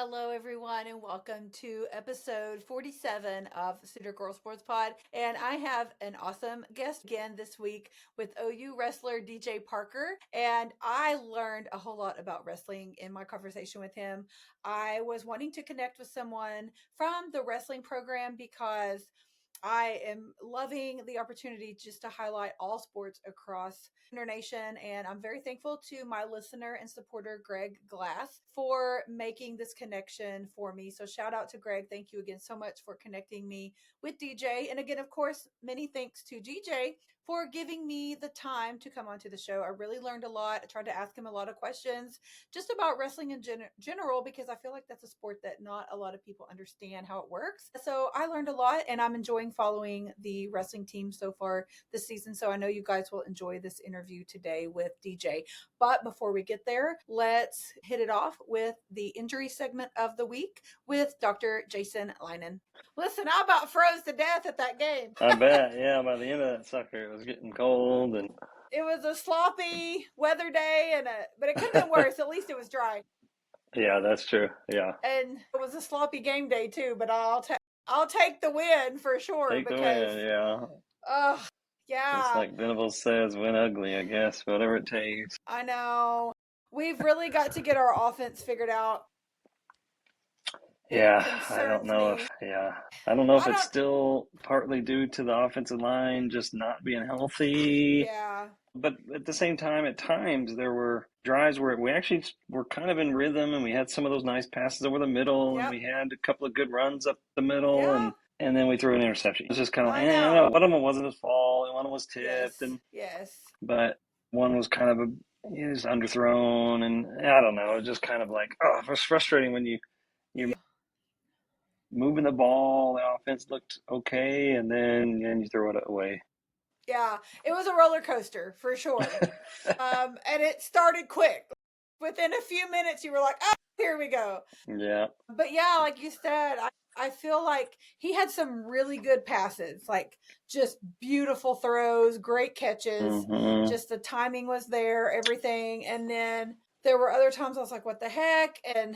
Hello, everyone, and welcome to episode 47 of Suitor Girl Sports Pod. And I have an awesome guest again this week with OU wrestler DJ Parker. And I learned a whole lot about wrestling in my conversation with him. I was wanting to connect with someone from the wrestling program because I am loving the opportunity just to highlight all sports across our nation. And I'm very thankful to my listener and supporter, Greg Glass, for making this connection for me. So shout out to Greg. Thank you again so much for connecting me with DJ. And again, of course, many thanks to DJ for giving me the time to come onto the show. I really learned a lot. I tried to ask him a lot of questions just about wrestling in general, because I feel like that's a sport that not a lot of people understand how it works. So I learned a lot, and I'm enjoying following the wrestling team so far this season. So I know you guys will enjoy this interview today with DJ. But before we get there, let's hit it off with the injury segment of the week with Dr. Jason Leinen. Listen, I about froze to death at that game. I bet, yeah. By the end of that sucker, it was getting cold, and it was a sloppy weather day, but it could have been worse. At least it was dry. Yeah, that's true. Yeah, and it was a sloppy game day too. But I'll take the win for sure. Take the win. Yeah. Yeah. It's like Venables says, "Win ugly." I guess whatever it takes. I know. We've really got to get our offense figured out. Yeah, I don't know if it's still partly due to the offensive line just not being healthy. Yeah. But at the same time, at times there were drives where we actually were kind of in rhythm, and we had some of those nice passes over the middle, and we had a couple of good runs up the middle, and then we threw an interception. It was just kind of like, one of them wasn't his fault, and one was tipped, but one was kind of he was underthrown, and I don't know, it was just kind of like, it was frustrating when you're moving the ball, the offense looked okay, and then you throw it away. Yeah, it was a roller coaster for sure. And it started quick. Within a few minutes, you were like, oh, here we go. Yeah. But yeah, like you said, I feel like he had some really good passes, like just beautiful throws, great catches. Mm-hmm. Just the timing was there, everything. And then there were other times I was like, what the heck? And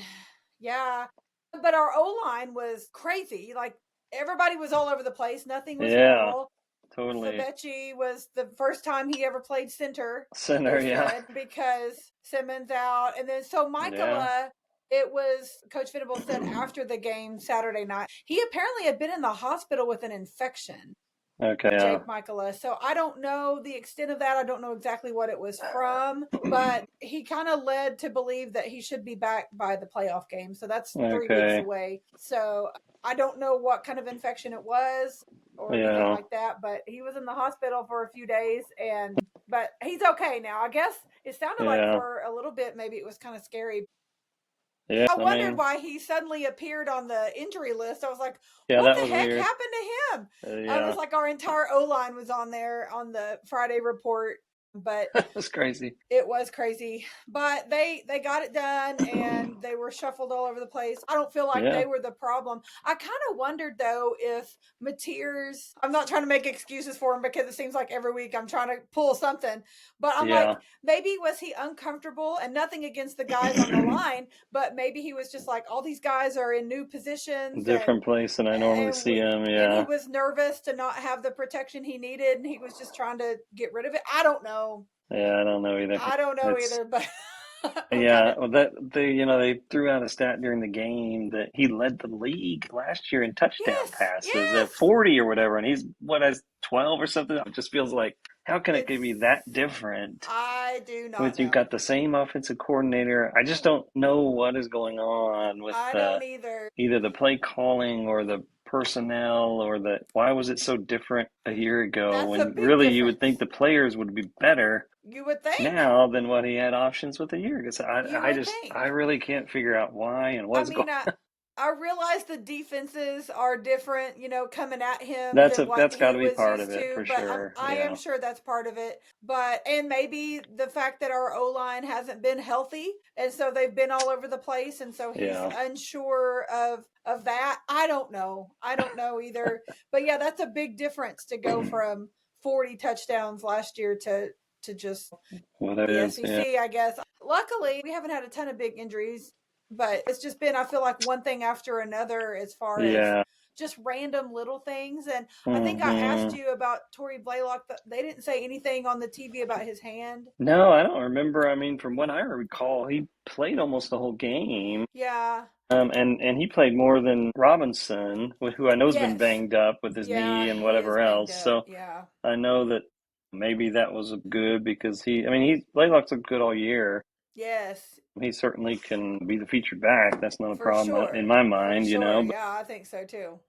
yeah, but our O-line was crazy. Like everybody was all over the place. Nothing was normal. Totally. Sabechi was the first time he ever played center. Because Simmons out. And then so Michaela, it was Coach Venable said after the game Saturday night, he apparently had been in the hospital with an infection. Okay. Jake Michaela. So I don't know the extent of that. I don't know exactly what it was from, but he kind of led to believe that he should be back by the playoff game. So that's 3 weeks away. So I don't know what kind of infection it was or anything like that, but he was in the hospital for a few days, but he's okay now. I guess it sounded like for a little bit, maybe it was kind of scary. Yeah, I wondered why he suddenly appeared on the injury list. I was like, what the heck happened to him? I was like, our entire O-line was on there on the Friday report. But it was crazy. It was crazy. But they got it done, and they were shuffled all over the place. I don't feel like they were the problem. I kind of wondered, though, if Mateers, I'm not trying to make excuses for him because it seems like every week I'm trying to pull something. But I'm like, maybe was he uncomfortable? And nothing against the guys on the line, but maybe he was just like, all these guys are in new positions. Different place than I normally see him, And he was nervous to not have the protection he needed, and he was just trying to get rid of it. I don't know. Yeah, I don't know either. I don't know either, but well, they threw out a stat during the game that he led the league last year in touchdown passes at 40 or whatever, and he's has 12 or something. It just feels like, how can it be that different? I do not know. You've got the same offensive coordinator. I just don't know what is going on with either the play calling or the personnel, or why was it so different a year ago when really difference. You would think the players would be better. You would think now than what he had options with a year ago. So I really can't figure out why and what's going on. I realize the defenses are different, coming at him. That's got to be part of it for sure. I am sure that's part of it. And maybe the fact that our O-line hasn't been healthy, and so they've been all over the place, and so he's unsure of that. I don't know either. But yeah, that's a big difference to go from 40 touchdowns last year to just the SEC, I guess. Luckily, we haven't had a ton of big injuries. but it's just been, I feel like, one thing after another as far as Yeah. just random little things. And I think I asked Hmm. you about Tory Blaylock, but they didn't say anything on the TV about his hand. No, I don't remember. I mean, from what I recall, he played almost the whole game. Yeah. And he played more than Robinson, who I know has been Yes. banged up with his Yeah, knee and he is whatever banged else. up. So Yeah. I know that maybe that was good because I mean, Blaylock's looked good all year. Yes. He certainly can be the featured back. That's not a For problem in sure. my For mind, sure. But, Yeah, I think so too.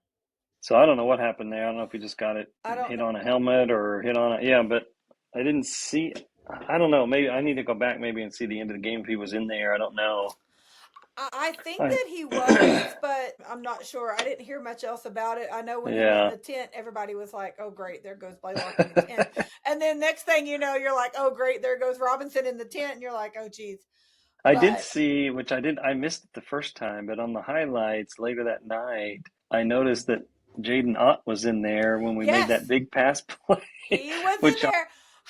so I don't know what happened there. I don't know if he just got it I don't hit know. on a helmet or hit on it. Yeah, but I didn't see. I don't know. Maybe I need to go back maybe and see the end of the game if he was in there. I don't know. I think I, that he was, but I'm not sure. I didn't hear much else about it. I know when he went in yeah, the tent, everybody was like, "Oh, great, there goes Blaylock in the tent," and then next thing you know, you're like, "Oh, great, there goes Robinson in the tent," and you're like, "Oh, geez." I did But see, which I missed it the first time, but on the highlights later that night, I noticed that Jaden Ott was in there when we made that yes, big pass play, he was in which there.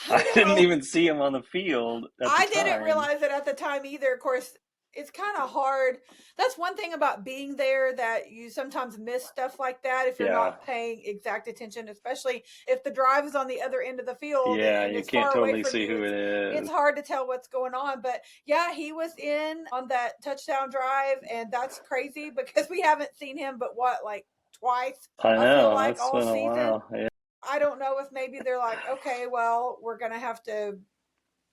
I I didn't know. even see him on the field at the I didn't time. realize it at the time either. Of course, it's kind of hard. That's one thing about being there, that you sometimes miss stuff like that if you're Yeah, not paying exact attention, especially if the drive is on the other end of the field yeah, and you it's can't far away totally from see you. who it It's is. hard to tell what's going on. But yeah, he was in on that touchdown drive, and that's crazy because we haven't seen him but what, like twice, I I feel know, like, it's all been a season. while. Yeah, I don't know if maybe they're like, okay, well, we're gonna have to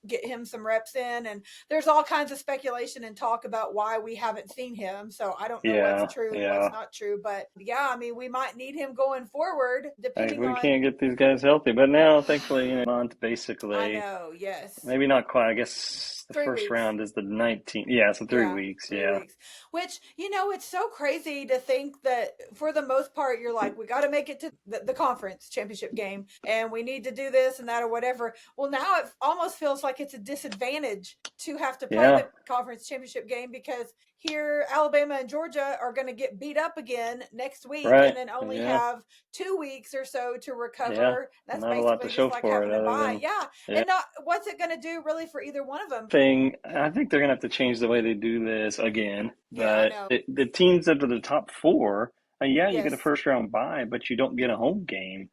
get him some reps in. And there's all kinds of speculation and talk about why we haven't seen him. So I don't know what's yeah, true and what's yeah. not true. But yeah, I mean, we might need him going forward, depending We on. can't get these guys healthy, but now thankfully, month I basically. know, yes. Maybe not quite. I guess the Three first weeks. round is the 19th. Yeah, so 3 weeks. Three Yeah. weeks. Which, it's so crazy to think that for the most part, you're like, we got to make it to the conference championship game and we need to do this and that or whatever. Well, now it almost feels like it's a disadvantage to have to play Yeah. the conference championship game because here, Alabama and Georgia are going to get beat up again next week and Right. then only Yeah. have 2 weeks or so to Yeah. recover. That's Not a lot to basically just show like for having it a other bye. than, Yeah. yeah. And not what's it going to do really for either one of them? I think they're going to have to change the way they do this again. Yeah, I But know. the teams that are the top four, yeah, you get a Yes. first round bye, but you don't get a home game.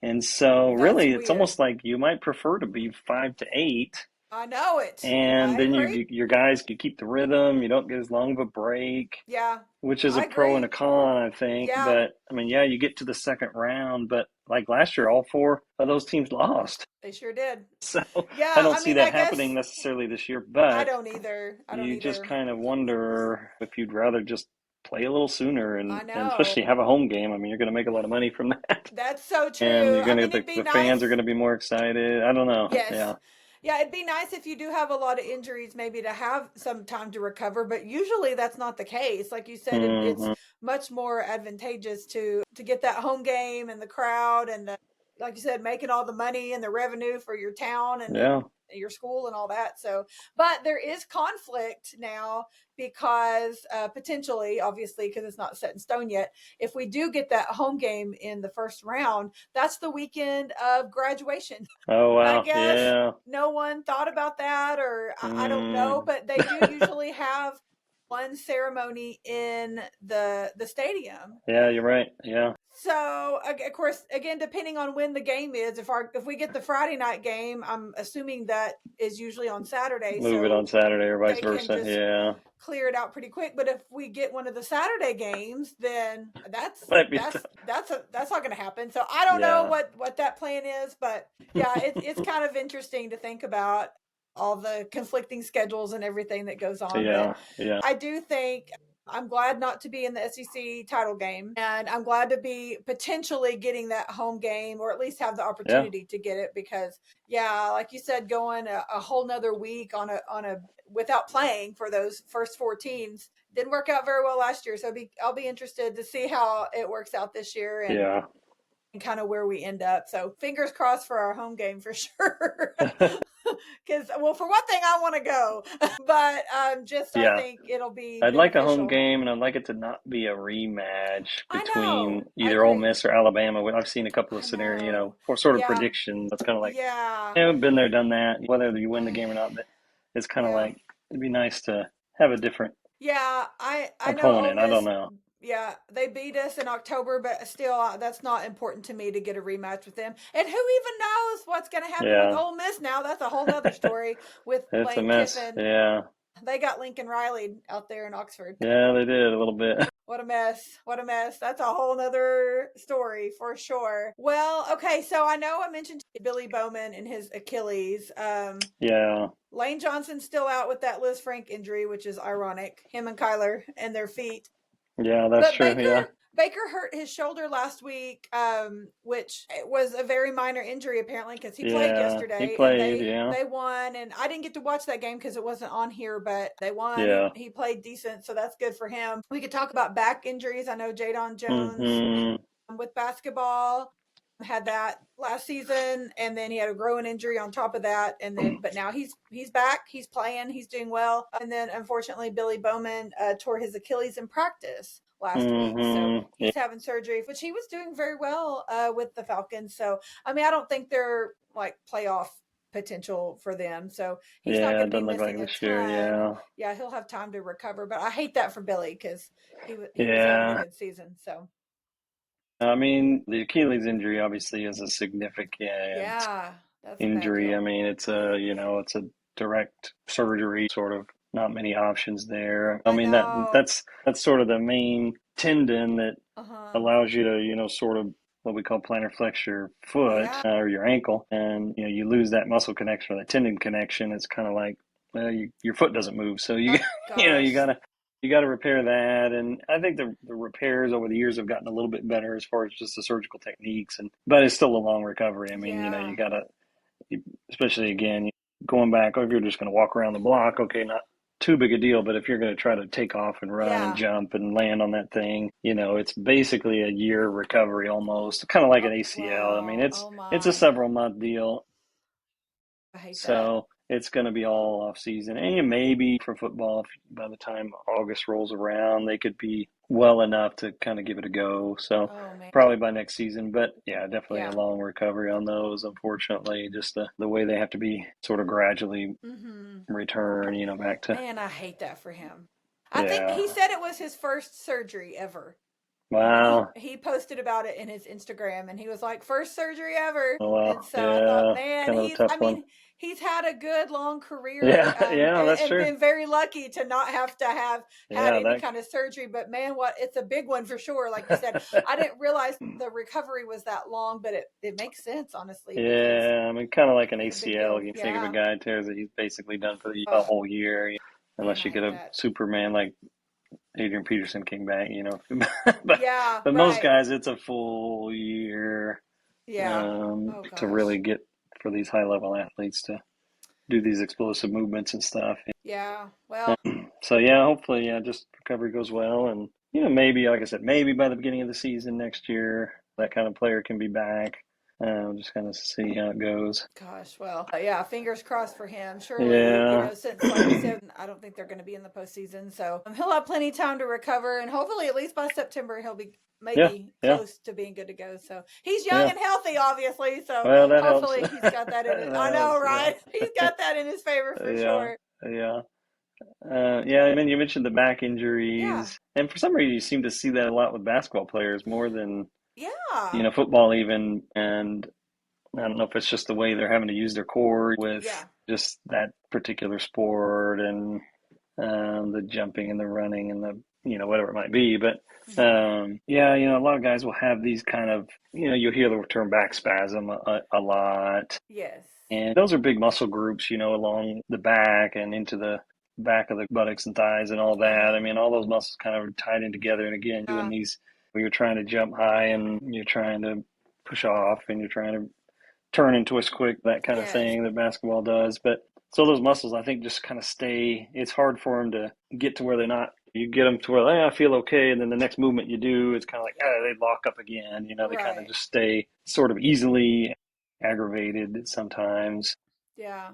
And so That's really, it's weird. almost like you might prefer to be 5 to 8. I know it. And I then agree. your guys, you keep the rhythm. You don't get as long of a break, Yeah, which is a I pro and a agree. con, I think. Yeah, But I mean, yeah, you get to the second round, but like last year, all four of those teams lost. they sure did. So I Yeah, don't I see mean, that I happening guess necessarily this year, I but don't either. I don't you just either. kind of wonder if you'd rather just play a little sooner I and know. especially have a home game. I mean, you're going to make a lot of money from that, That's so and true. you're I going to mean, the, it'd be the fans are nice. going to be more excited. I don't know. Yes. Yeah. Yeah, it'd be nice if you do have a lot of injuries, maybe to have some time to recover, but usually that's not the case. Like you said, it's Hmm. much more advantageous to get that home game and the crowd and like you said, making all the money and the revenue for your town and Yeah. your school and all that. So, but there is conflict now because potentially, obviously, because it's not set in stone yet. If we do get that home game in the first round, that's the weekend of graduation. Oh I wow. guess Yeah. no one thought about that, or I don't know, Mm. but they do usually have one ceremony in the stadium. Yeah, you're right. Yeah. So of course, again, depending on when the game is, if we get the Friday night game, I'm assuming that is usually on Saturday, Move it on so Saturday or vice they can versa. just Yeah. clear it out pretty quick. But if we get one of the Saturday games, then that's Might be that's tough. that's not going to happen. So I don't know Yeah. what that plan is, but yeah, it's kind of interesting to think about all the conflicting schedules and everything that goes on. But Yeah. Yeah. I do think I'm glad not to be in the SEC title game, and I'm glad to be potentially getting that home game, or at least have the Yeah. opportunity to get it. Because yeah, like you said, going a whole nother week on a without playing for those first four teams didn't work out very well last year. So I'll be interested to see how it works out this year Yeah. and kind of where we end up. So fingers crossed for our home game for sure. Because, well, for one thing, I want to go, but just I Yeah. think it'll be I'd like a home beneficial. game, and I'd like it to not be a rematch I between know. I either Ole agree. Miss or Alabama. I've seen a couple of I scenarios, know. for sort of Yeah. predictions. That's kind of like, Yeah. yeah, I've been there, done that. Whether you win the game or not, but it's kind of Yeah. like it'd be nice to have a different. Yeah, I know Ole opponent. I don't Miss. know. Yeah, they beat us in October, but still, that's not important to me to get a rematch with them. And who even knows what's going to happen with Yeah, Ole Miss now? That's a whole nother story with it's a Lane mess. Kiffin. Yeah, They got Lincoln Riley out there in Oxford. yeah, they did a little bit. What a mess. What a mess. That's a whole nother story for sure. Well, okay, so I know I mentioned Billy Bowman and his Achilles. Yeah, Lane Johnson's still out with that Liz Frank injury, which is ironic. Him and Kyler and their feet. yeah, that's But true. Yeah, Baker hurt his shoulder last week, which was a very minor injury apparently because he played yeah, he yesterday and played. Yeah, they won. And I didn't get to watch that game because it wasn't on here, but they won. yeah. He played decent, so that's good for him. We could talk about back injuries. I know Jadon Jones Hmm. with basketball had that last season, and then he had a growing injury on top of that, and then but now he's back, he's playing, he's doing well. And then unfortunately Billy Bowman tore his Achilles in practice last week, so Hmm. Yeah, he's having surgery, which he was doing very well with the Falcons. So I mean, I don't think they're like playoff potential for them, so he's not yeah, going it to be doesn't look like missing a this year. ton. Yeah, Yeah, he'll have time to recover, but I hate that for Billy because he was having a yeah. good season. So I mean, the Achilles injury obviously is a significant yeah, that's a bad injury. I deal. mean, it's a direct surgery, sort of not many options there. I I mean, know. that's sort of the main tendon that Uh-huh. allows you to, sort of what we call plantar flex your foot Yeah. or your ankle, and you lose that muscle connection or that tendon connection. It's kind of like, well, your foot doesn't move, so you Oh you gosh. gotta repair that. And I think the repairs over the years have gotten a little bit better as far as just the surgical techniques, but it's still a long recovery. I mean, Yeah. you gotta, especially again, going back, or if you're just going to walk around the block, okay, not too big a deal. But if you're going to try to take off and run and Yeah. jump and land on that thing, it's basically a year recovery almost, kind of like an Oh ACL. I mean, wow. Oh it's a my. several month deal, I hate that. so it's going to be all off season. And maybe for football, by the time August rolls around, they could be well enough to kind of give it a go. So Oh man. probably by next season. But yeah, definitely a Yeah. long recovery on those. Unfortunately, just the way they have to be sort of gradually Mhm. return, back to, Man, I hate that for him. I think yeah. he said it was his first surgery ever. And Wow. he posted about it in his Instagram, and he was like, first surgery ever. Oh, And wow. so I thought, Yeah. man, Kind of a tough I one. mean, he's had a good long career, Yeah. Yeah. That's and true. been very lucky to not have to have had Yeah. any kind of surgery. But man, it's a big one for sure. Like you said, I didn't realize the recovery was that long, but it makes sense, honestly, because Yeah, I mean, kind of like an it's a big ACL. deal. You think of a Yeah. guy tears it, he's basically done for the Oh, whole year, man, unless I you get hate a that. Superman like Adrian Peterson came back, but Yeah, but most right. guys, it's a full year Yeah. Oh, to really gosh. get for these high level athletes to do these explosive movements and stuff. Yeah. Well, So yeah, hopefully, yeah, just recovery goes well, and maybe, like I said, maybe by the beginning of the season next year, that kind of player can be back. Just kind of see how it goes. gosh, well, yeah, fingers crossed for him. Surely, Yeah. since like you said, I don't think they're going to be in the postseason, so he'll have plenty of time to recover, and hopefully, at least by September, he'll be Yeah. maybe Yeah. close to being good to go. So he's young Yeah. and healthy, obviously. So Well, that helps. hopefully, he's got that in it. That I know, helps. right? He's got that in his favor for Yeah. sure. Yeah. Yeah. And then you mentioned the back Yeah, injuries, and for some reason, you seem to see that a lot with basketball players more than yeah, football even. And I don't know if it's just the way they're having to use their core with yeah, just that particular sport, and the jumping and the running and the whatever it might be. But hmm, yeah, a lot of guys will have these kind of, you'll hear the term back spasm a lot, yes, and those are big muscle groups, along the back and into the back of the buttocks and thighs and all uh that. I huh, mean, all those muscles kind of are tied in together. And again, doing these where you're trying to jump high and you're trying to push off and you're trying to turn and twist quick, that kind of yes, thing that basketball does. But so those muscles, I think, just kind of stay. It's hard for them to get to where they're not. You get them to where, I feel okay, and then the next movement you do, it's kind of like, they lock up again. They kind of right, just stay sort of easily aggravated sometimes. yeah,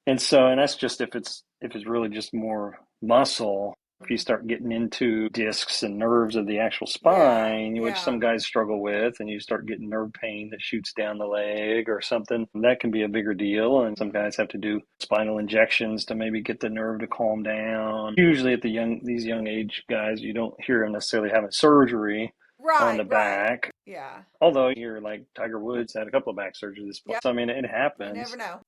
And so, and that's just if it's really just more muscle. If you start getting into discs and nerves of the actual spine, which some guys struggle with, and you start getting nerve pain that shoots down the leg or something, that can be a bigger deal. And some guys have to do spinal injections to maybe get the nerve to calm down. Usually at these young age guys, you don't hear them necessarily having surgery on the back. Yeah. Although you're like Tiger Woods had a couple of back surgeries. Yep. So I mean, it happens. You never know.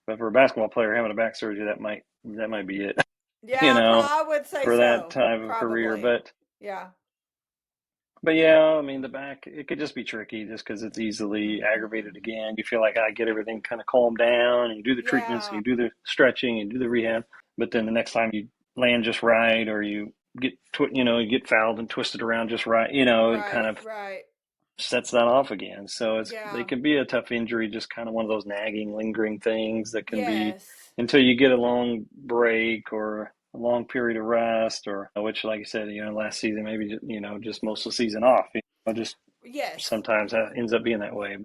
But for a basketball player having a back surgery, that might be it. Yeah, I would say for that type of career. But yeah, I mean, the back, it could just be tricky just because it's easily aggravated again. You feel like I get everything kind of calmed down, and you do the treatments, and you do the stretching, and you do the rehab. But then the next time you land just right, or you get you get fouled and twisted around just right, it kind of sets that off again. So it can be a tough injury, just kind of one of those nagging, lingering things that can be until you get a long break or a long period of rest, or which, like I said, last season maybe just most of the season off. Just sometimes that ends up being that way.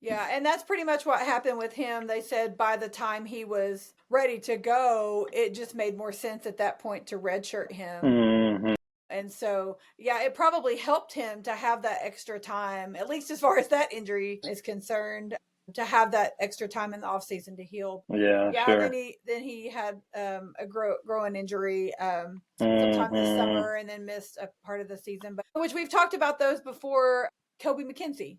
Yeah, and that's pretty much what happened with him. They said by the time he was ready to go, it just made more sense at that point to redshirt him. Mm-hmm. And so, yeah, it probably helped him to have that extra time, at least as far as that injury is concerned, to have that extra time in the off season to heal. Yeah, sure. Then he had a growing injury sometime this summer, and then missed a part of the season, which we've talked about those before. Kobe McKenzie.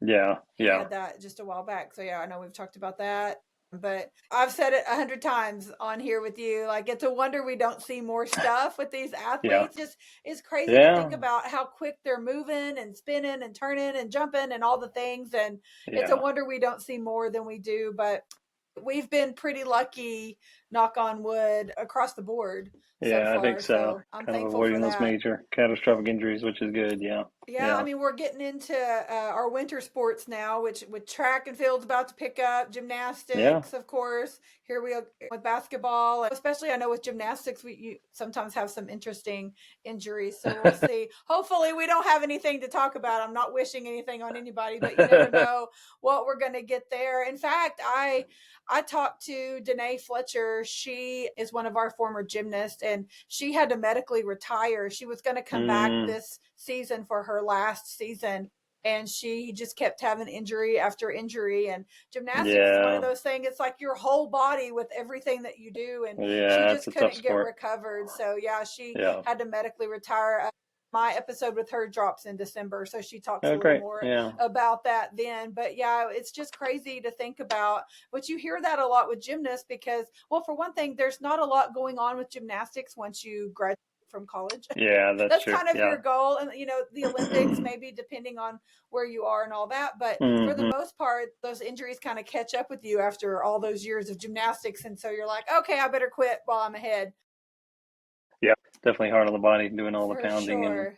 Yeah. He had that just a while back. So yeah, I know we've talked about that. But I've said it 100 times on here with you. Like, it's a wonder we don't see more stuff with these athletes. Just it's crazy to think about how quick they're moving and spinning and turning and jumping and all the things. And it's a wonder we don't see more than we do. But we've been pretty lucky, knock on wood, across the board. Yeah, I think so. I'm kind of avoiding those major catastrophic injuries, which is good. Yeah. I mean, we're getting into our winter sports now, which with track and field's about to pick up, gymnastics, of course. Here we are with basketball, especially I know with gymnastics, you sometimes have some interesting injuries. So we'll see. Hopefully we don't have anything to talk about. I'm not wishing anything on anybody, but you never know what we're going to get there. In fact, I talked to Danae Fletcher. She is one of our former gymnasts, and she had to medically retire. She was going to come back this season for her last season, and she just kept having injury after injury. And gymnastics is one of those things. It's like your whole body with everything that you do, and she just couldn't get recovered. So she had to medically retire. My episode with her drops in December, so she talks a little more about that then. But it's just crazy to think about. But you hear that a lot with gymnasts because, well, for one thing, there's not a lot going on with gymnastics once you graduate from college. Yeah, that's true. Kind of your goal. And the Olympics, maybe depending on where you are and all that. But for the most part, those injuries kind of catch up with you after all those years of gymnastics. And so you're like, okay, I better quit while I'm ahead. Yeah, definitely hard on the body doing all the pounding. Sure.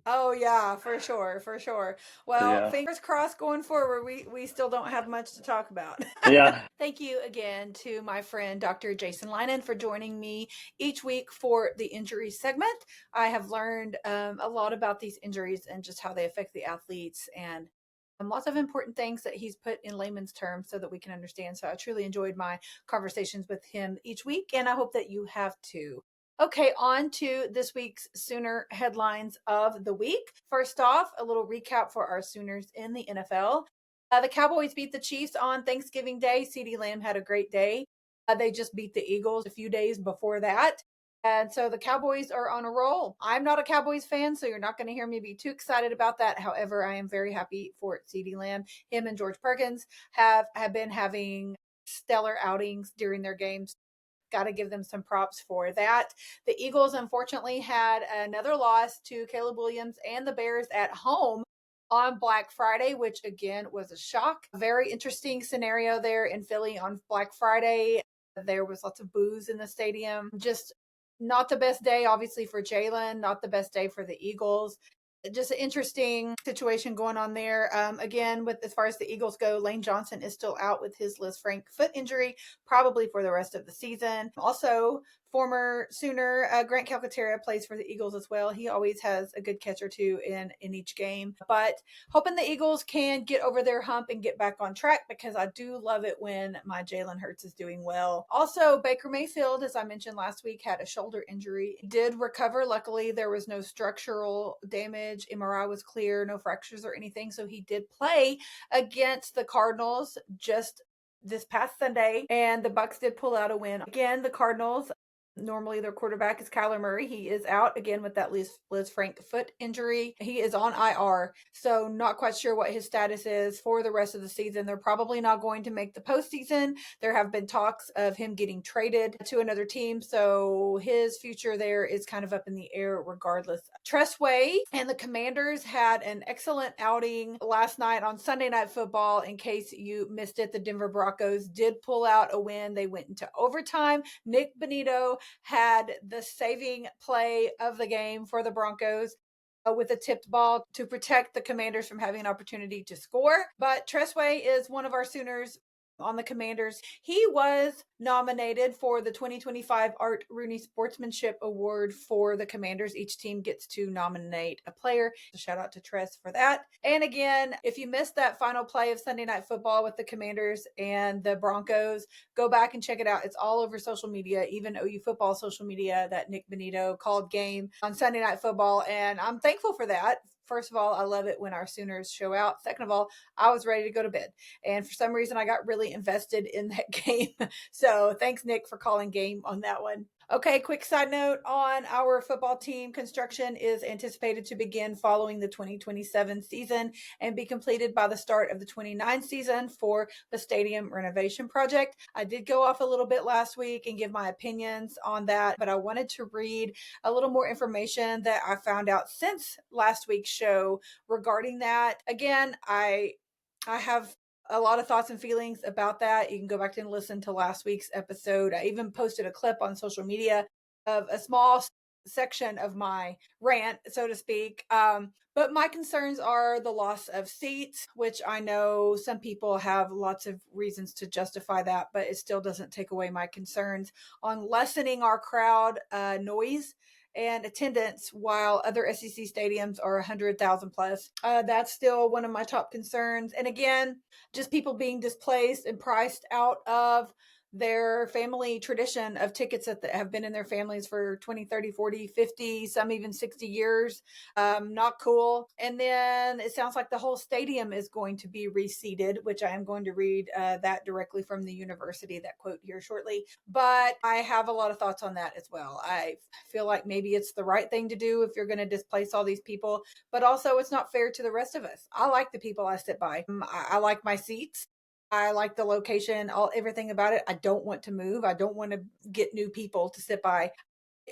Oh yeah, for sure. Well, fingers crossed going forward. We still don't have much to talk about. Thank you again to my friend Dr. Jason Leinen for joining me each week for the injury segment. I have learned a lot about these injuries and just how they affect the athletes, and lots of important things that he's put in layman's terms so that we can understand. So I truly enjoyed my conversations with him each week, and I hope that you have too. Okay, on to this week's Sooner headlines of the week. First off, a little recap for our Sooners in the NFL. The Cowboys beat the Chiefs on Thanksgiving Day. CeeDee Lamb had a great day. They just beat the Eagles a few days before that. And so the Cowboys are on a roll. I'm not a Cowboys fan, so you're not going to hear me be too excited about that. However, I am very happy for CeeDee Lamb. Him and George Perkins have been having stellar outings during their games. Got to give them some props for that. The Eagles, unfortunately, had another loss to Caleb Williams and the Bears at home on Black Friday, which again was a shock. Very interesting scenario there in Philly on Black Friday. There was lots of booze in the stadium. Just not the best day, obviously, for Jalen, not the best day for the Eagles. Just an interesting situation going on there. Again, with as far as the Eagles go, Lane Johnson is still out with his Liz Frank foot injury, probably for the rest of the season. Also, former Sooner. Grant Calcaterra plays for the Eagles as well. He always has a good catch or two in each game. But hoping the Eagles can get over their hump and get back on track, because I do love it when my Jalen Hurts is doing well. Also, Baker Mayfield, as I mentioned last week, had a shoulder injury. Did recover. Luckily, there was no structural damage. MRI was clear, no fractures or anything. So he did play against the Cardinals just this past Sunday, and the Bucs did pull out a win. Again, the Cardinals, normally their quarterback is Kyler Murray. He is out again with that Liz Frank foot injury. He is on IR, so not quite sure what his status is for the rest of the season. They're probably not going to make the postseason. There have been talks of him getting traded to another team, so his future there is kind of up in the air regardless. Tress Way and the Commanders had an excellent outing last night on Sunday Night Football. In case you missed it, the Denver Broncos did pull out a win. They went into overtime. Nick Bonito had the saving play of the game for the Broncos with a tipped ball to protect the Commanders from having an opportunity to score. But Tressway is one of our Sooners on the Commanders. He was nominated for the 2025 Art Rooney Sportsmanship Award for the Commanders. Each team gets to nominate a player. So shout out to Tress for that. And again, if you missed that final play of Sunday Night Football with the Commanders and the Broncos, go back and check it out. It's all over social media, even OU football social media, that Nick Bonito called game on Sunday Night Football. And I'm thankful for that. First of all, I love it when our Sooners show out. Second of all, I was ready to go to bed. And for some reason, I got really invested in that game. So thanks, Nick, for calling game on that one. Okay, quick side note on our football team. Construction is anticipated to begin following the 2027 season and be completed by the start of the 29 season for the stadium renovation project. I did go off a little bit last week and give my opinions on that, but I wanted to read a little more information that I found out since last week's show regarding that. Again, I have a lot of thoughts and feelings about that. You can go back and listen to last week's episode. I even posted a clip on social media of a small section of my rant, so to speak. But my concerns are the loss of seats, which I know some people have lots of reasons to justify that, but it still doesn't take away my concerns on lessening our crowd noise and attendance, while other SEC stadiums are 100,000 plus. That's still one of my top concerns. And again, just people being displaced and priced out of their family tradition of tickets that have been in their families for 20, 30, 40, 50, some even 60 years. Not cool. And then it sounds like the whole stadium is going to be reseated, which I am going to read that directly from the university, that quote here shortly. But I have a lot of thoughts on that as well. I feel like maybe it's the right thing to do if you're going to displace all these people, but also it's not fair to the rest of us. I like the people I sit by. I like my seats. I like the location, everything about it. I don't want to move. I don't want to get new people to sit by.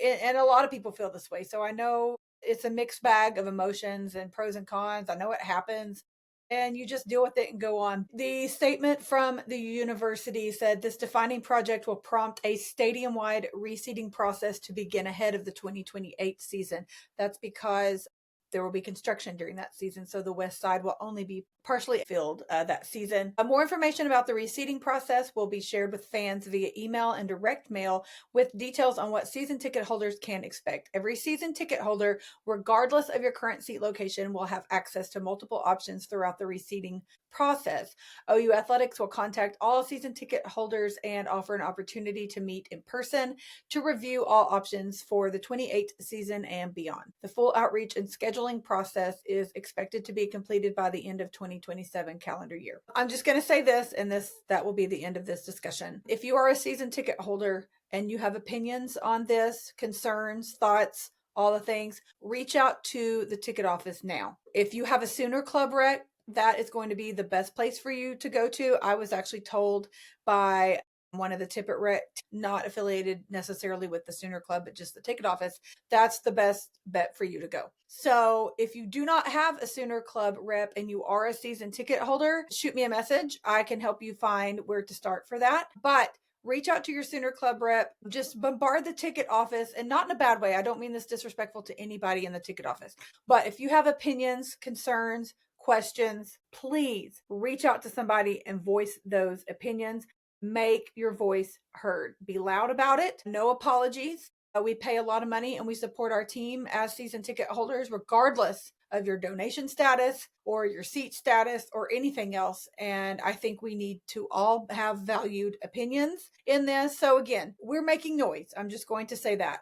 And a lot of people feel this way. So I know it's a mixed bag of emotions and pros and cons. I know it happens. And you just deal with it and go on. The statement from the university said this defining project will prompt a stadium-wide reseeding process to begin ahead of the 2028 season. That's because there will be construction during that season, so the west side will only be partially filled that season. More information about the reseeding process will be shared with fans via email and direct mail, with details on what season ticket holders can expect. Every season ticket holder, regardless of your current seat location, will have access to multiple options throughout the reseeding process. OU Athletics will contact all season ticket holders and offer an opportunity to meet in person to review all options for the 28th season and beyond. The full outreach and scheduling process is expected to be completed by the end of 2027 calendar year. I'm just going to say this, and that will be the end of this discussion. If you are a season ticket holder and you have opinions on this, concerns, thoughts, all the things, reach out to the ticket office now. If you have a Sooner Club rep, that is going to be the best place for you to go to. I was actually told by one of the ticket reps, not affiliated necessarily with the Sooner Club, but just the ticket office, that's the best bet for you to go. So if you do not have a Sooner Club rep and you are a season ticket holder, shoot me a message. I can help you find where to start for that. But reach out to your Sooner Club rep, just bombard the ticket office, and not in a bad way. I don't mean this disrespectful to anybody in the ticket office. But if you have opinions, concerns, questions, please reach out to somebody and voice those opinions. make your voice heard. Be loud about it. No apologies. We pay a lot of money and we support our team as season ticket holders, regardless of your donation status or your seat status or anything else. And I think we need to all have valued opinions in this. So again, we're making noise. I'm just going to say that.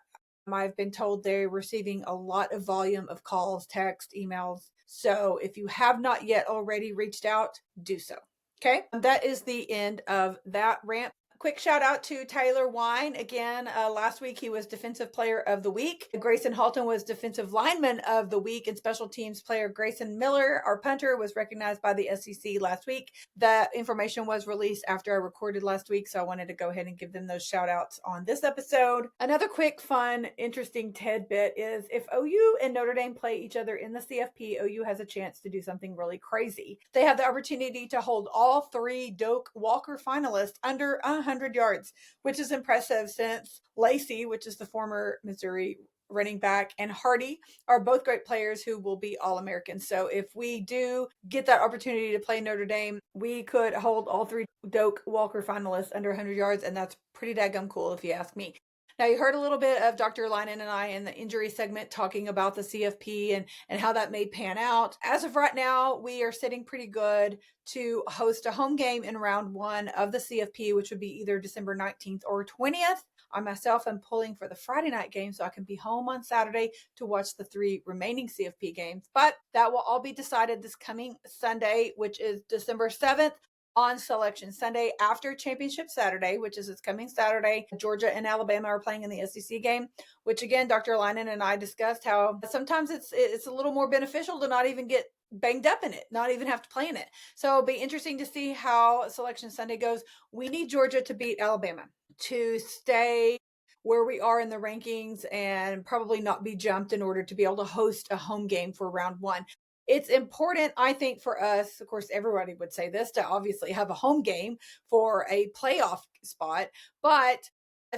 I've been told they're receiving a lot of volume of calls, text, emails. So if you have not yet already reached out, do so. Okay, that is the end of that rant. Quick shout out to Tyler Wine. Again, last week he was Defensive Player of the Week. Grayson Halton was Defensive Lineman of the Week, and Special Teams player Grayson Miller, our punter, was recognized by the SEC last week. That information was released after I recorded last week, so I wanted to go ahead and give them those shout outs on this episode. Another quick, fun, interesting tidbit is if OU and Notre Dame play each other in the CFP, OU has a chance to do something really crazy. They have the opportunity to hold all three Doak Walker finalists under 100 yards, which is impressive since Lacey, which is the former Missouri running back, and Hardy are both great players who will be All-Americans. So if we do get that opportunity to play Notre Dame, we could hold all three Doak Walker finalists under 100 yards, and that's pretty daggum cool if you ask me. Now, you heard a little bit of Dr. Leinen and I in the injury segment talking about the CFP and how that may pan out. As of right now, we are sitting pretty good to host a home game in round 1 of the CFP, which would be either December 19th or 20th. I myself am pulling for the Friday night game so I can be home on Saturday to watch the 3 remaining CFP games. But that will all be decided this coming Sunday, which is December 7th. On Selection Sunday after Championship Saturday, which is this coming Saturday. Georgia and Alabama are playing in the SEC game, which again, Dr. Leinen and I discussed how sometimes it's a little more beneficial to not even get banged up in it, not even have to play in it. So it'll be interesting to see how Selection Sunday goes. We need Georgia to beat Alabama to stay where we are in the rankings and probably not be jumped in order to be able to host a home game for round 1. It's important, I think, for us, of course, everybody would say this, to obviously have a home game for a playoff spot. But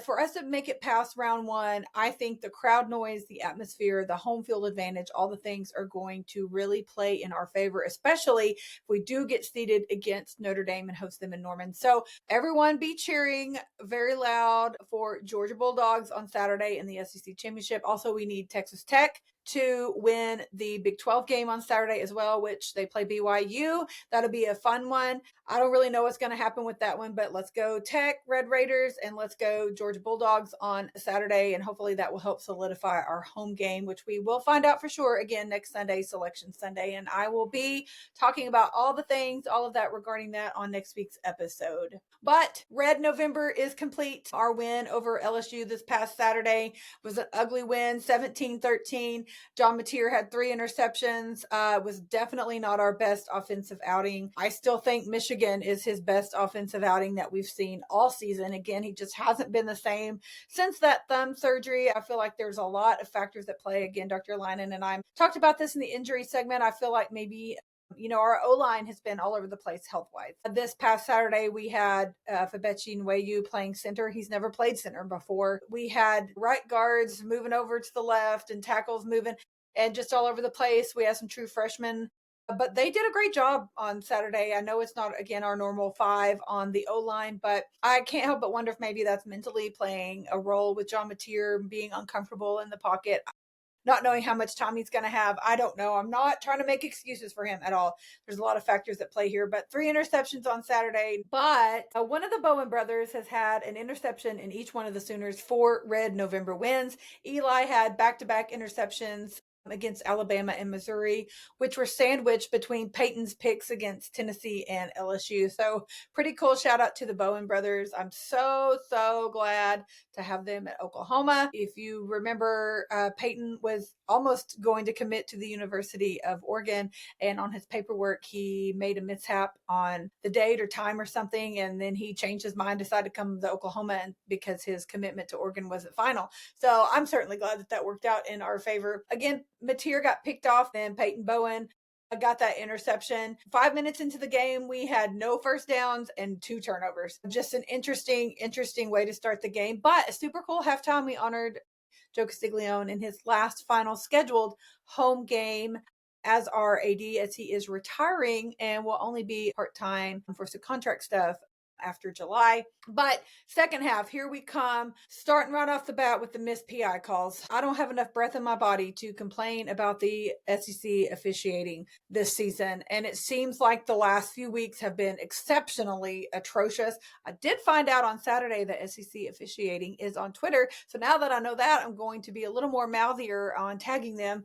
for us to make it past round 1, I think the crowd noise, the atmosphere, the home field advantage, all the things are going to really play in our favor, especially if we do get seeded against Notre Dame and host them in Norman. So everyone be cheering very loud for Georgia Bulldogs on Saturday in the SEC Championship. Also, we need Texas Tech to win the Big 12 game on Saturday as well, which they play BYU. That'll be a fun one. I don't really know what's going to happen with that one, but let's go Tech, Red Raiders, and let's go Georgia Bulldogs on Saturday. And hopefully that will help solidify our home game, which we will find out for sure again next Sunday, Selection Sunday. And I will be talking about all the things, all of that regarding that on next week's episode. But Red November is complete. Our win over LSU this past Saturday was an ugly win, 17-13. John Mateer had 3 interceptions. Was definitely not our best offensive outing. I still think Michigan is his best offensive outing that we've seen all season. Again, he just hasn't been the same since that thumb surgery. I feel like there's a lot of factors that play. Again, Dr. Leinen and I talked about this in the injury segment. I feel like maybe our O-line has been all over the place health-wise. This past Saturday, we had Fabechi Nweyu playing center. He's never played center before. We had right guards moving over to the left and tackles moving and just all over the place. We had some true freshmen, but they did a great job on Saturday. I know it's not, again, our normal 5 on the O-line, but I can't help but wonder if maybe that's mentally playing a role with John Mateer being uncomfortable in the pocket, not knowing how much time he's going to have. I don't know. I'm not trying to make excuses for him at all. There's a lot of factors that play here, but 3 interceptions on Saturday. But one of the Bowen brothers has had an interception in each one of the Sooners' 4 Red November wins. Eli had back-to-back interceptions against Alabama and Missouri, which were sandwiched between Peyton's picks against Tennessee and LSU. So pretty cool. Shout out to the Bowen brothers. I'm so glad to have them at Oklahoma. If you remember, Peyton was almost going to commit to the University of Oregon, and on his paperwork, he made a mishap on the date or time or something, and then he changed his mind, decided to come to Oklahoma because his commitment to Oregon wasn't final. So I'm certainly glad that worked out in our favor. Again, Mateer got picked off, and Peyton Bowen got that interception. 5 minutes into the game, we had no first downs and 2 turnovers. Just an interesting way to start the game. But a super cool halftime. We honored Joe Castiglione in his last final scheduled home game as our AD, as he is retiring and will only be part-time for some contract stuff after July. But second half, here we come, starting right off the bat with the missed PI calls. I don't have enough breath in my body to complain about the SEC officiating this season, and it seems like the last few weeks have been exceptionally atrocious. I did find out on Saturday that SEC officiating is on Twitter, so now that I know that, I'm going to be a little more mouthier on tagging them,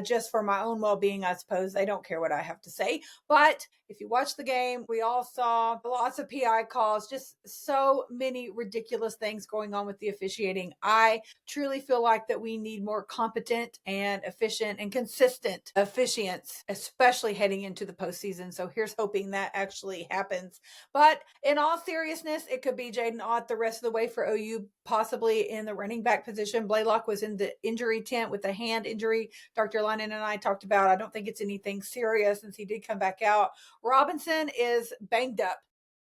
just for my own well-being, I suppose. They don't care what I have to say. But if you watch the game, we all saw lots of PI calls, just so many ridiculous things going on with the officiating. I truly feel like that we need more competent and efficient and consistent officiants, especially heading into the postseason. So here's hoping that actually happens. But in all seriousness, it could be Jaden Ott the rest of the way for OU, possibly in the running back position. Blaylock was in the injury tent with a hand injury. Dr. Leinen and I talked about, I don't think it's anything serious since he did come back out. Robinson is banged up.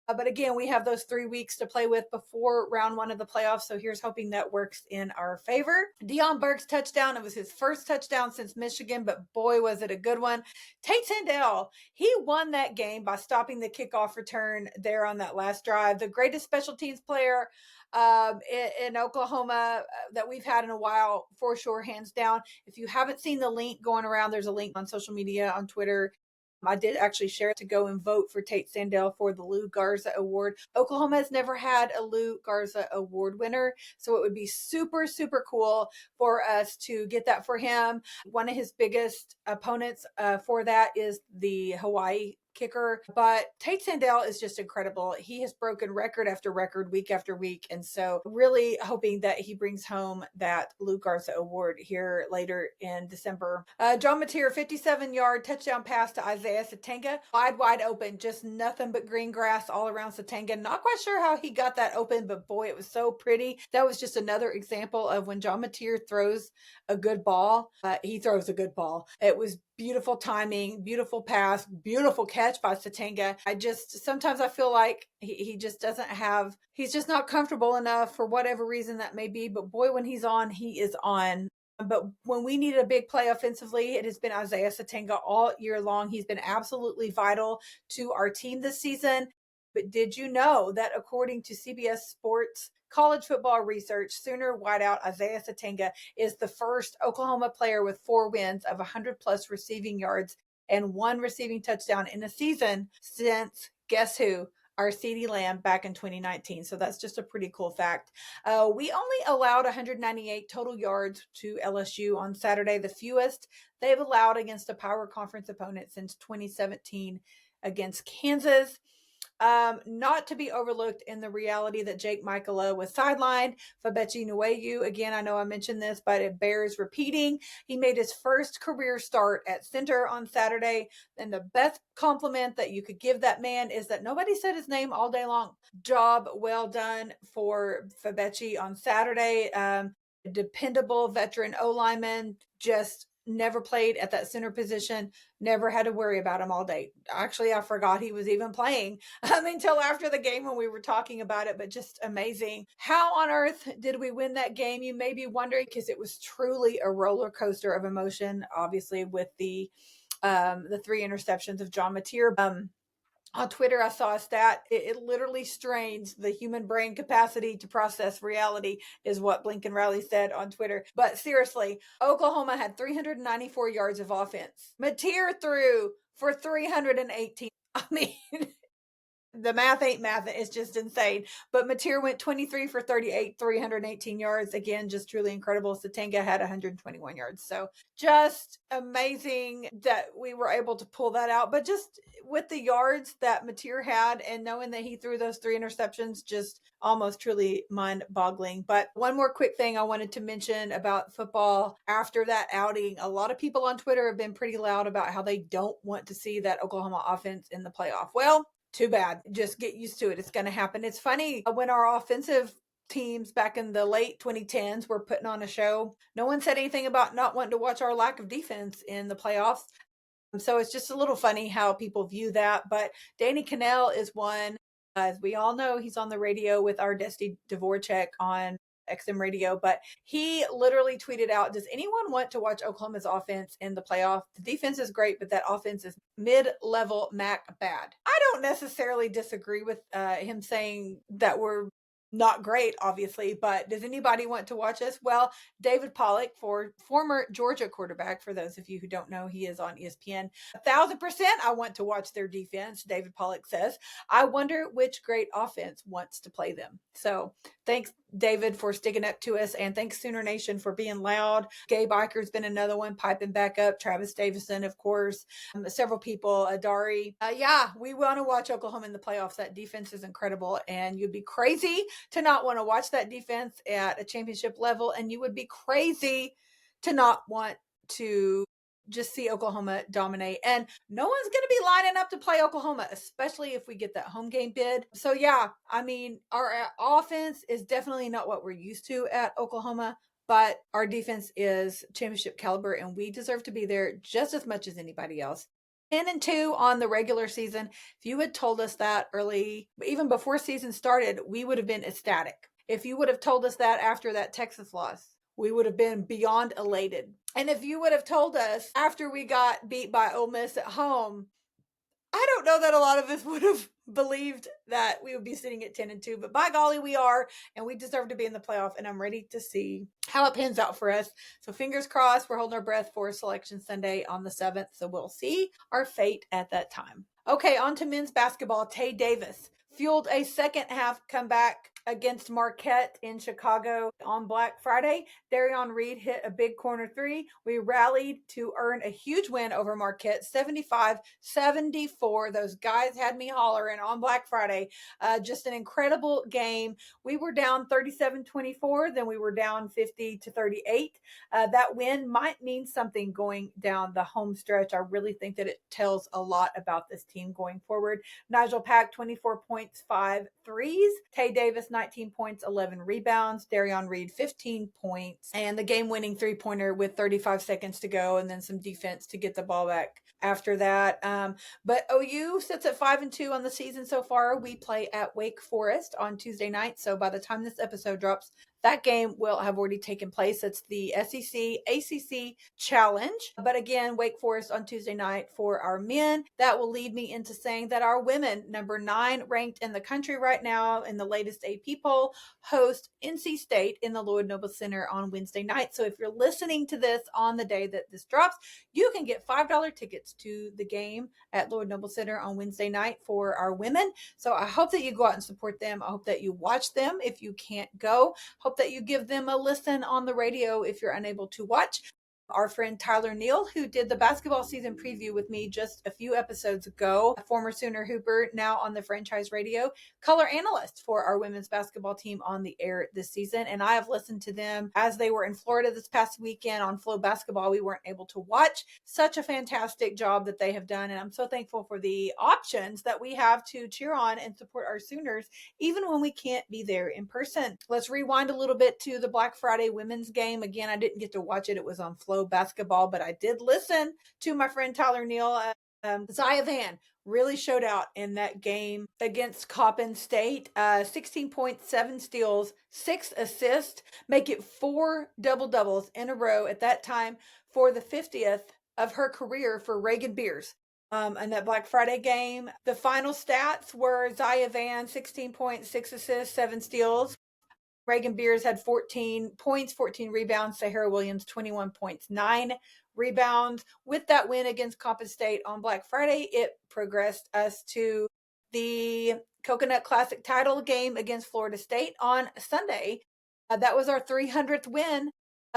But again, we have those 3 weeks to play with before round one of the playoffs. So here's hoping that works in our favor. Deion Burke's touchdown. It was his first touchdown since Michigan, but boy, was it a good one. Tate Sandell, he won that game by stopping the kickoff return there on that last drive. The greatest special teams player in Oklahoma that we've had in a while, for sure, hands down. If you haven't seen the link going around, there's a link on social media, on Twitter. I did actually share it to go and vote for Tate Sandell for the Lou Garza Award. Oklahoma has never had a Lou Garza Award winner, so it would be super, super cool for us to get that for him. One of his biggest opponents for that is the Hawaii kicker, but Tate Sandell is just incredible. He has broken record after record, week after week, and so really hoping that he brings home that Lou Garza Award here later in December. John Mateer, 57-yard touchdown pass to Isaiah Satenga, wide open, just nothing but green grass all around Satenga. Not quite sure how he got that open, but boy, it was so pretty. That was just another example of when John Mateer throws a good ball, he throws a good ball. It was beautiful timing, beautiful pass, beautiful catch by Satenga. Sometimes I feel like he just doesn't have, he's just not comfortable enough for whatever reason that may be. But boy, when he's on, he is on. But when we needed a big play offensively, it has been Isaiah Satenga all year long. He's been absolutely vital to our team this season. But did you know that according to CBS Sports college football research, Sooner wideout Isaiah Satenga is the first Oklahoma player with 4 wins of 100-plus receiving yards and 1 receiving touchdown in a season since, guess who? Our CeeDee Lamb back in 2019. So that's just a pretty cool fact. We only allowed 198 total yards to LSU on Saturday, the fewest they've allowed against a power conference opponent since 2017 against Kansas. Not to be overlooked in the reality that Jake Michaela was sidelined. Fabechi Nueyu, again, I know I mentioned this, but it bears repeating. He made his first career start at center on Saturday, and the best compliment that you could give that man is that nobody said his name all day long. Job well done for Fabechi on Saturday. Dependable veteran O-lineman, just never played at that center position, never had to worry about him all day. Actually, I forgot he was even playing until after the game when we were talking about it, but just amazing. How on earth did we win that game? You may be wondering, because it was truly a roller coaster of emotion, obviously, with the 3 interceptions of John Mateer. On Twitter, I saw a stat. It literally strains the human brain capacity to process reality, is what Blinken Riley said on Twitter. But seriously, Oklahoma had 394 yards of offense. Mateer threw for 318. I mean, the math ain't math. It's just insane. But Mateer went 23 for 38, 318 yards. Again, just truly incredible. Satenga had 121 yards. So just amazing that we were able to pull that out. But just with the yards that Mateer had and knowing that he threw those 3 interceptions, just almost truly mind-boggling. But one more quick thing I wanted to mention about football after that outing. A lot of people on Twitter have been pretty loud about how they don't want to see that Oklahoma offense in the playoff. Well, too bad. Just get used to it. It's going to happen. It's funny when our offensive teams back in the late 2010s were putting on a show, no one said anything about not wanting to watch our lack of defense in the playoffs. So it's just a little funny how people view that. But Danny Cannell is one. As we all know, he's on the radio with our Dusty Dvorak on XM radio, but he literally tweeted out, does anyone want to watch Oklahoma's offense in the playoff? The defense is great, but that offense is mid-level MAC bad. I don't necessarily disagree with him saying that we're not great, obviously, but does anybody want to watch us? Well, David Pollock, former Georgia quarterback, for those of you who don't know, he is on ESPN. 1,000% I want to watch their defense, David Pollock says. I wonder which great offense wants to play them. So thanks, David, for sticking up to us, and thanks, Sooner Nation, for being loud. Gabe Eicher's been another one piping back up. Travis Davison, of course, several people, Adari. Yeah, we want to watch Oklahoma in the playoffs. That defense is incredible, and you'd be crazy to not want to watch that defense at a championship level, and you would be crazy to not want to just see Oklahoma dominate. And no one's going to be lining up to play Oklahoma, especially if we get that home game bid. So yeah, I mean, our offense is definitely not what we're used to at Oklahoma, but our defense is championship caliber, and we deserve to be there just as much as anybody else. 10-2 on the regular season. If you had told us that early, even before season started, we would have been ecstatic. If you would have told us that after that Texas loss, we would have been beyond elated. And if you would have told us after we got beat by Ole Miss at home, I don't know that a lot of us would have believed that we would be sitting at 10-2, but by golly, we are, and we deserve to be in the playoff, and I'm ready to see how it pans out for us. So fingers crossed, we're holding our breath for Selection Sunday on the 7th, so we'll see our fate at that time. Okay, on to men's basketball. Tay Davis fueled a second half comeback against Marquette in Chicago on Black Friday. Darion Reed hit a big corner three. We rallied to earn a huge win over Marquette, 75-74. Those guys had me hollering on Black Friday. Just an incredible game. We were down 37-24, then we were down 50-38. That win might mean something going down the home stretch. I really think that it tells a lot about this team going forward. Nigel Pack, 24 points, 5 threes. Tay Davis, 19 points, 11 rebounds. Darion Reed, 15 points. And the game-winning three-pointer with 35 seconds to go, and then some defense to get the ball back after that. But OU sits at 5-2 on the season so far. We play at Wake Forest on Tuesday night. So by the time this episode drops, that game will have already taken place. It's the SEC ACC Challenge. But again, Wake Forest on Tuesday night for our men. That will lead me into saying that our women, number 9 ranked in the country right now in the latest AP poll, host NC State in the Lloyd Noble Center on Wednesday night. So if you're listening to this on the day that this drops, you can get $5 tickets to the game at Lloyd Noble Center on Wednesday night for our women. So I hope that you go out and support them. I hope that you watch them if you can't go. Hope that you give them a listen on the radio if you're unable to watch. Our friend Tyler Neal, who did the basketball season preview with me just a few episodes ago, a former Sooner Hooper, now on the franchise radio, color analyst for our women's basketball team on the air this season. And I have listened to them as they were in Florida this past weekend on Flow Basketball. We weren't able to watch. Such a fantastic job that they have done. And I'm so thankful for the options that we have to cheer on and support our Sooners, even when we can't be there in person. Let's rewind a little bit to the Black Friday women's game. Again, I didn't get to watch it. It was on Flow Basketball, but I did listen to my friend Tyler Neal. Zaya Van really showed out in that game against Coppin State. 16 points, 7 steals, 6 assists, make it 4 double-doubles in a row at that time for the 50th of her career for Reagan Beers. And that Black Friday game, the final stats were Zaya Van, 16 points, 6 assists, 7 steals. Reagan Beers had 14 points, 14 rebounds. Sahara Williams, 21 points, 9 rebounds. With that win against Coppin State on Black Friday, it progressed us to the Coconut Classic title game against Florida State on Sunday. That was our 300th win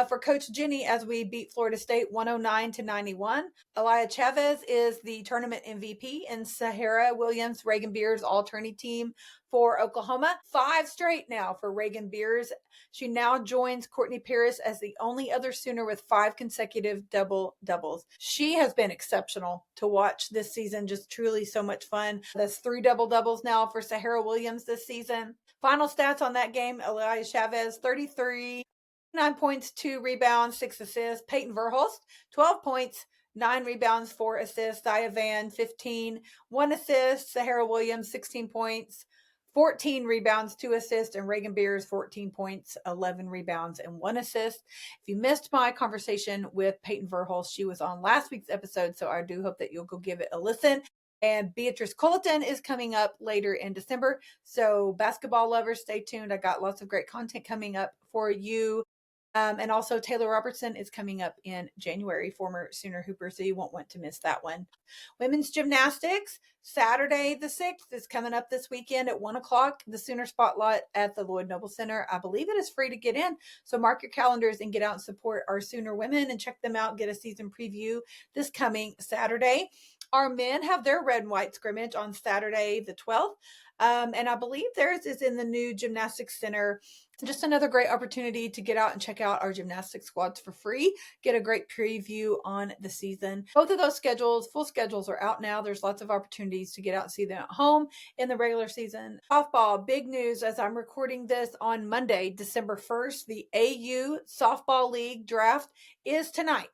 for Coach Jenny as we beat Florida State 109-91. Elia Chavez is the tournament MVP, and Sahara Williams, Reagan Beers all-tourney team for Oklahoma. 5 straight now for Reagan Beers. She now joins Courtney Paris as the only other Sooner with 5 consecutive double-doubles. She has been exceptional to watch this season, just truly so much fun. That's 3 double-doubles now for Sahara Williams this season. Final stats on that game, Elia Chavez, 33, 9 points, 2 rebounds, 6 assists. Peyton Verhulst, 12 points, 9 rebounds, 4 assists. Zaya Van, 15, 1 assist. Sahara Williams, 16 points, 14 rebounds, 2 assists, and Reagan Beers 14 points, 11 rebounds, and 1 assist. If you missed my conversation with Peyton Verhulst, she was on last week's episode, so I do hope that you'll go give it a listen. And Beatrice Colleton is coming up later in December. So basketball lovers, stay tuned. I got lots of great content coming up for you. And also Taylor Robertson is coming up in January, former Sooner Hooper, so you won't want to miss that one. Women's gymnastics, Saturday the 6th is coming up this weekend at 1 o'clock. The Sooner Spotlight at the Lloyd Noble Center. I believe it is free to get in, so mark your calendars and get out and support our Sooner women and check them out, get a season preview this coming Saturday. Our men have their red and white scrimmage on Saturday the 12th. And I believe theirs is in the new gymnastics center. Just another great opportunity to get out and check out our gymnastics squads for free. Get a great preview on the season. Both of those schedules, full schedules, are out now. There's lots of opportunities to get out and see them at home in the regular season. Softball, big news as I'm recording this on Monday, December 1st. The AU Softball League draft is tonight.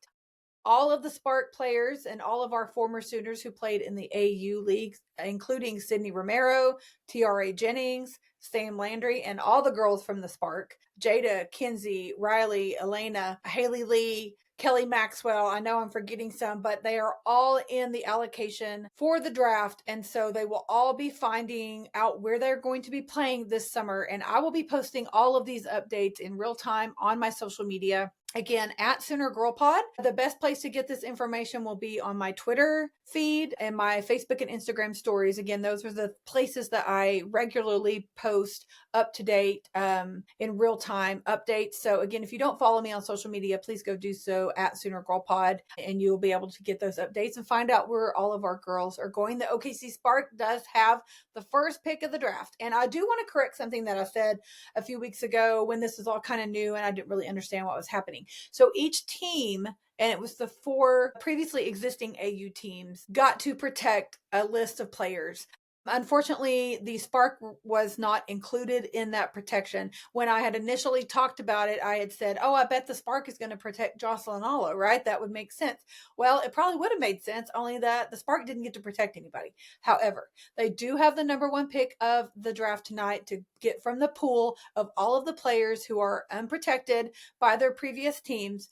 All of the Spark players and all of our former Sooners who played in the AU league, including Sydney Romero, TRA Jennings, Sam Landry, and all the girls from the Spark, Jada, Kinsey, Riley, Elena, Haley Lee, Kelly Maxwell. I know I'm forgetting some, but they are all in the allocation for the draft. And so they will all be finding out where they're going to be playing this summer. And I will be posting all of these updates in real time on my social media. Again, at Sooner Girl Pod. The best place to get this information will be on my Twitter feed and my Facebook and Instagram stories. Again, those are the places that I regularly post up to date in real time updates. So again, if you don't follow me on social media, please go do so at Sooner Girl Pod, and you'll be able to get those updates and find out where all of our girls are going. The OKC Spark does have the first pick of the draft. And I do want to correct something that I said a few weeks ago when this was all kind of new and I didn't really understand what was happening. So each team, and it was the 4 previously existing AU teams, got to protect a list of players. Unfortunately, the Spark was not included in that protection. When I had initially talked about it, I had said, oh, I bet the Spark is going to protect Jocelyn Allo, right? That would make sense. Well, it probably would have made sense, only that the Spark didn't get to protect anybody. However, they do have the number 1 pick of the draft tonight to get from the pool of all of the players who are unprotected by their previous teams.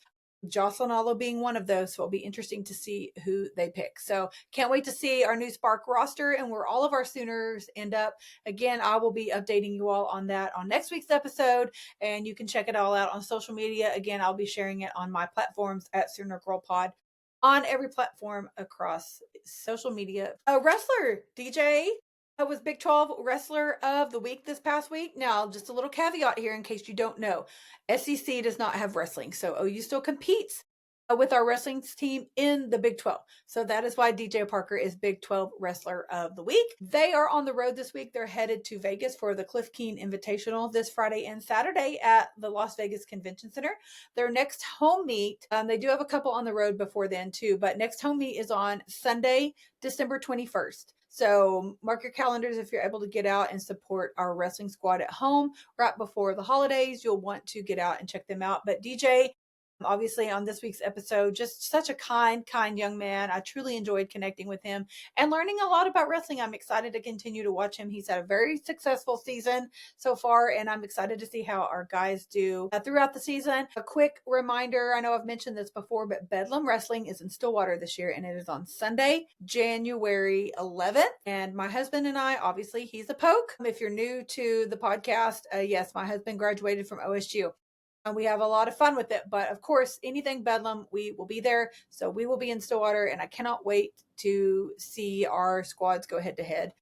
Jocelyn Allo being one of those, so it'll be interesting to see who they pick. So can't wait to see our new Spark roster and where all of our Sooners end up. Again, I will be updating you all on that on next week's episode, and you can check it all out on social media. Again, I'll be sharing it on my platforms at Sooner Girl Pod on every platform across social media. A wrestler, DJ, was Big 12 Wrestler of the Week this past week. Now, just a little caveat here in case you don't know. SEC does not have wrestling, so OU still competes with our wrestling team in the Big 12. So that is why DJ Parker is Big 12 Wrestler of the Week. They are on the road this week. They're headed to Vegas for the Cliff Keen Invitational this Friday and Saturday at the Las Vegas Convention Center. Their next home meet, they do have a couple on the road before then too, but next home meet is on Sunday, December 21st. So mark your calendars if you're able to get out and support our wrestling squad at home right before the holidays. You'll want to get out and check them out. But DJ, obviously on this week's episode, just such a kind young man. I truly enjoyed connecting with him and learning a lot about wrestling. I'm excited to continue to watch him. He's had a very successful season so far, and I'm excited to see how our guys do throughout the season. A quick reminder, I know I've mentioned this before, but Bedlam Wrestling is in Stillwater this year, and it is on Sunday, January 11th. And my husband and I, obviously, he's a poke. If you're new to the podcast, yes, my husband graduated from OSU. And we have a lot of fun with it. But of course, anything Bedlam, we will be there. So we will be in Stillwater, and I cannot wait to see our squads go head to head.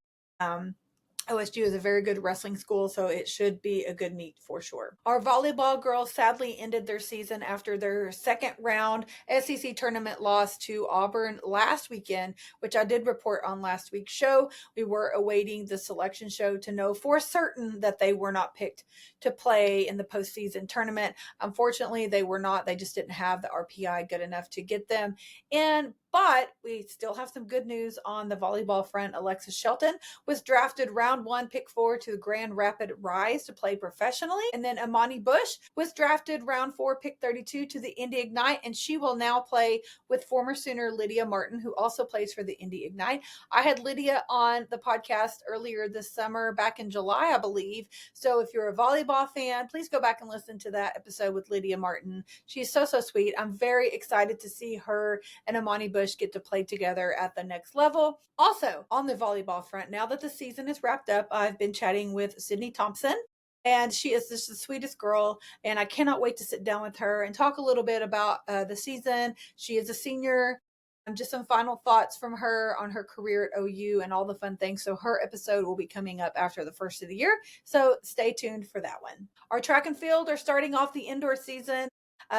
OSU is a very good wrestling school, so it should be a good meet for sure. Our volleyball girls sadly ended their season after their second round SEC tournament loss to Auburn last weekend, which I did report on last week's show. We were awaiting the selection show to know for certain that they were not picked to play in the postseason tournament. Unfortunately, they were not. They just didn't have the RPI good enough to get them in. But we still have some good news on the volleyball front. Alexis Shelton was drafted round 1, pick 4 to the Grand Rapid Rise to play professionally. And then Amani Bush was drafted round 4, pick 32 to the Indy Ignite. And she will now play with former Sooner Lydia Martin, who also plays for the Indy Ignite. I had Lydia on the podcast earlier this summer, back in July, I believe. So if you're a volleyball fan, please go back and listen to that episode with Lydia Martin. She's so sweet. I'm very excited to see her and Amani Bush get to play together at the next level. Also, on the volleyball front, now that the season is wrapped up, I've been chatting with Sydney Thompson, and she is just the sweetest girl, and I cannot wait to sit down with her and talk a little bit about the season. She is a senior. Just some final thoughts from her on her career at OU and all the fun things. So her episode will be coming up after the first of the year. So stay tuned for that one. Our track and field are starting off the indoor season.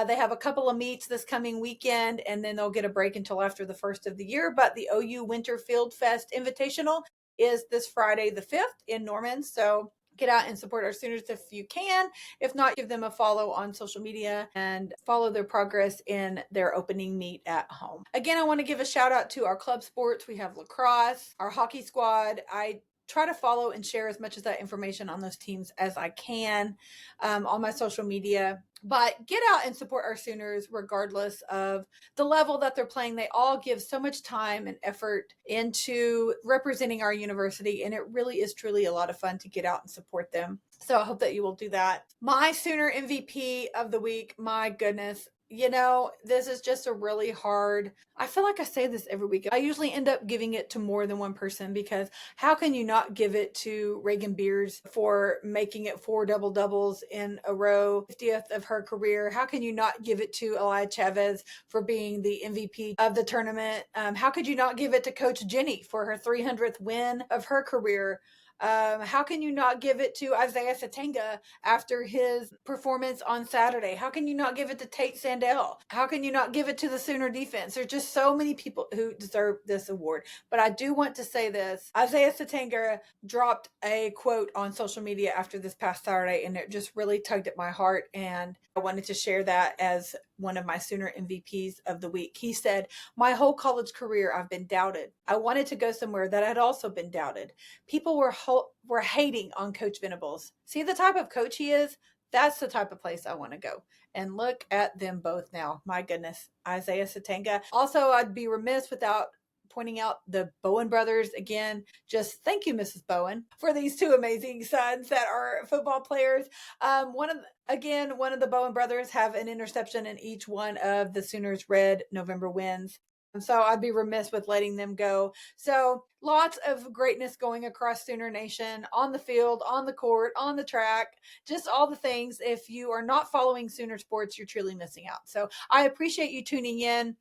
They have a couple of meets this coming weekend, and then they'll get a break until after the first of the year. But the OU Winter Field Fest Invitational is this Friday the 5th in Norman. So get out and support our Sooners if you can. If not, give them a follow on social media and follow their progress in their opening meet at home. Again, I want to give a shout out to our club sports. We have lacrosse, our hockey squad. I try to follow and share as much of that information on those teams as I can on my social media. But get out and support our Sooners regardless of the level that they're playing. They all give so much time and effort into representing our university, and it really is truly a lot of fun to get out and support them. So I hope that you will do that. My Sooner MVP of the week, my goodness. You know, this is just a really hard, I feel like I say this every week. I usually end up giving it to more than one person, because how can you not give it to Reagan Beers for making it 4 double doubles in a row, 50th of her career? How can you not give it to Elia Chavez for being the MVP of the tournament? How could you not give it to Coach Jenny for her 300th win of her career? How can you not give it to Isaiah Satanga after his performance on Saturday? How can you not give it to Tate Sandell? How can you not give it to the Sooner defense? There's just so many people who deserve this award. But I do want to say this. Isaiah Satanga dropped a quote on social media after this past Saturday, and it just really tugged at my heart, and I wanted to share that as one of my Sooner MVPs of the week. He said, "My whole college career, I've been doubted. I wanted to go somewhere that had also been doubted. People were hating on Coach Venables. See the type of coach he is? That's the type of place I want to go." And look at them both now. My goodness, Isaiah Satanga. Also, I'd be remiss without pointing out the Bowen brothers again. Just thank you, Mrs. Bowen, for these 2 amazing sons that are football players. One of the Bowen brothers have an interception in each one of the Sooners' red November wins. And so I'd be remiss with letting them go. So lots of greatness going across Sooner Nation, on the field, on the court, on the track, just all the things. If you are not following Sooner sports, you're truly missing out. So I appreciate you tuning in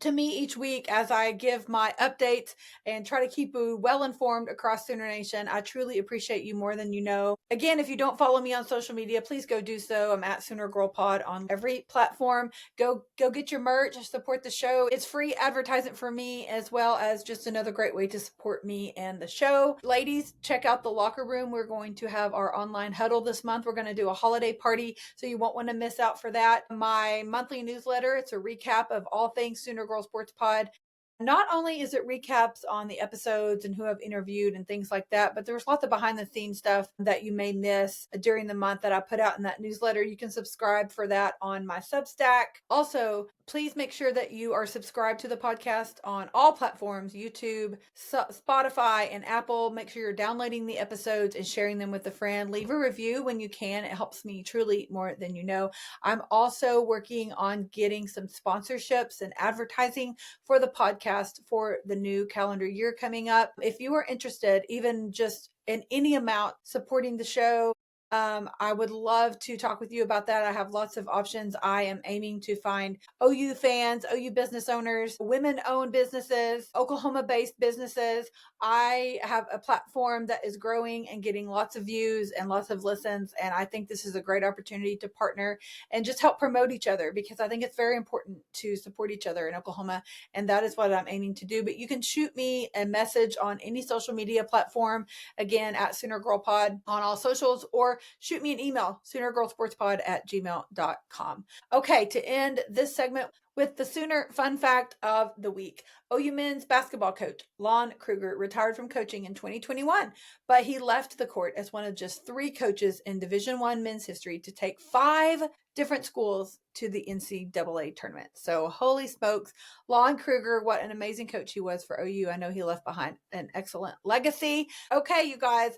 to me each week as I give my updates and try to keep you well informed across Sooner Nation. I truly appreciate you more than you know. Again, if you don't follow me on social media, please go do so. I'm at Sooner Girl Pod on every platform. Go get your merch, support the show. It's free advertisement for me, as well as just another great way to support me and the show. Ladies, check out the locker room. We're going to have our online huddle this month. We're going to do a holiday party, so you won't want to miss out for that. My monthly newsletter, it's a recap of all things Sooner Girl Sports Pod. Not only is it recaps on the episodes and who I've interviewed and things like that, but there's lots of behind the scenes stuff that you may miss during the month that I put out in that newsletter. You can subscribe for that on my Substack. Also, please make sure that you are subscribed to the podcast on all platforms, YouTube, Spotify, and Apple. Make sure you're downloading the episodes and sharing them with a friend. Leave a review when you can. It helps me truly more than you know. I'm also working on getting some sponsorships and advertising for the podcast for the new calendar year coming up. If you are interested, even just in any amount supporting the show, I would love to talk with you about that. I have lots of options. I am aiming to find OU fans, OU business owners, women-owned businesses, Oklahoma-based businesses. I have a platform that is growing and getting lots of views and lots of listens, and I think this is a great opportunity to partner and just help promote each other, because I think it's very important to support each other in Oklahoma, and that is what I'm aiming to do. But you can shoot me a message on any social media platform, again, at Sooner Girl Pod on all socials, or shoot me an email, soonergirlsportspod@gmail.com. Okay, to end this segment, with the Sooner fun fact of the week. OU men's basketball coach Lon Kruger retired from coaching in 2021, but he left the court as one of just 3 coaches in Division I men's history to take 5 different schools to the NCAA tournament. So holy smokes, Lon Kruger, what an amazing coach he was for OU. I know he left behind an excellent legacy. Okay, you guys,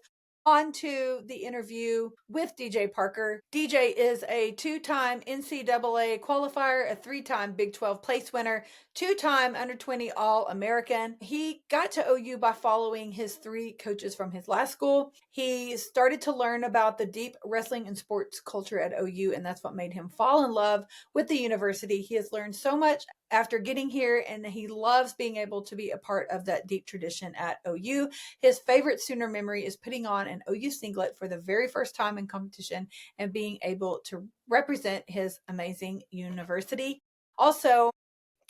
on to the interview with DJ Parker. DJ is a 2-time NCAA qualifier, a 3-time Big 12 place winner, 2-time under 20 All-American. He got to OU by following his 3 coaches from his last school. He started to learn about the deep wrestling and sports culture at OU, and that's what made him fall in love with the university. He has learned so much after getting here, and he loves being able to be a part of that deep tradition at OU. His favorite Sooner memory is putting on an OU singlet for the very first time in competition and being able to represent his amazing university. Also,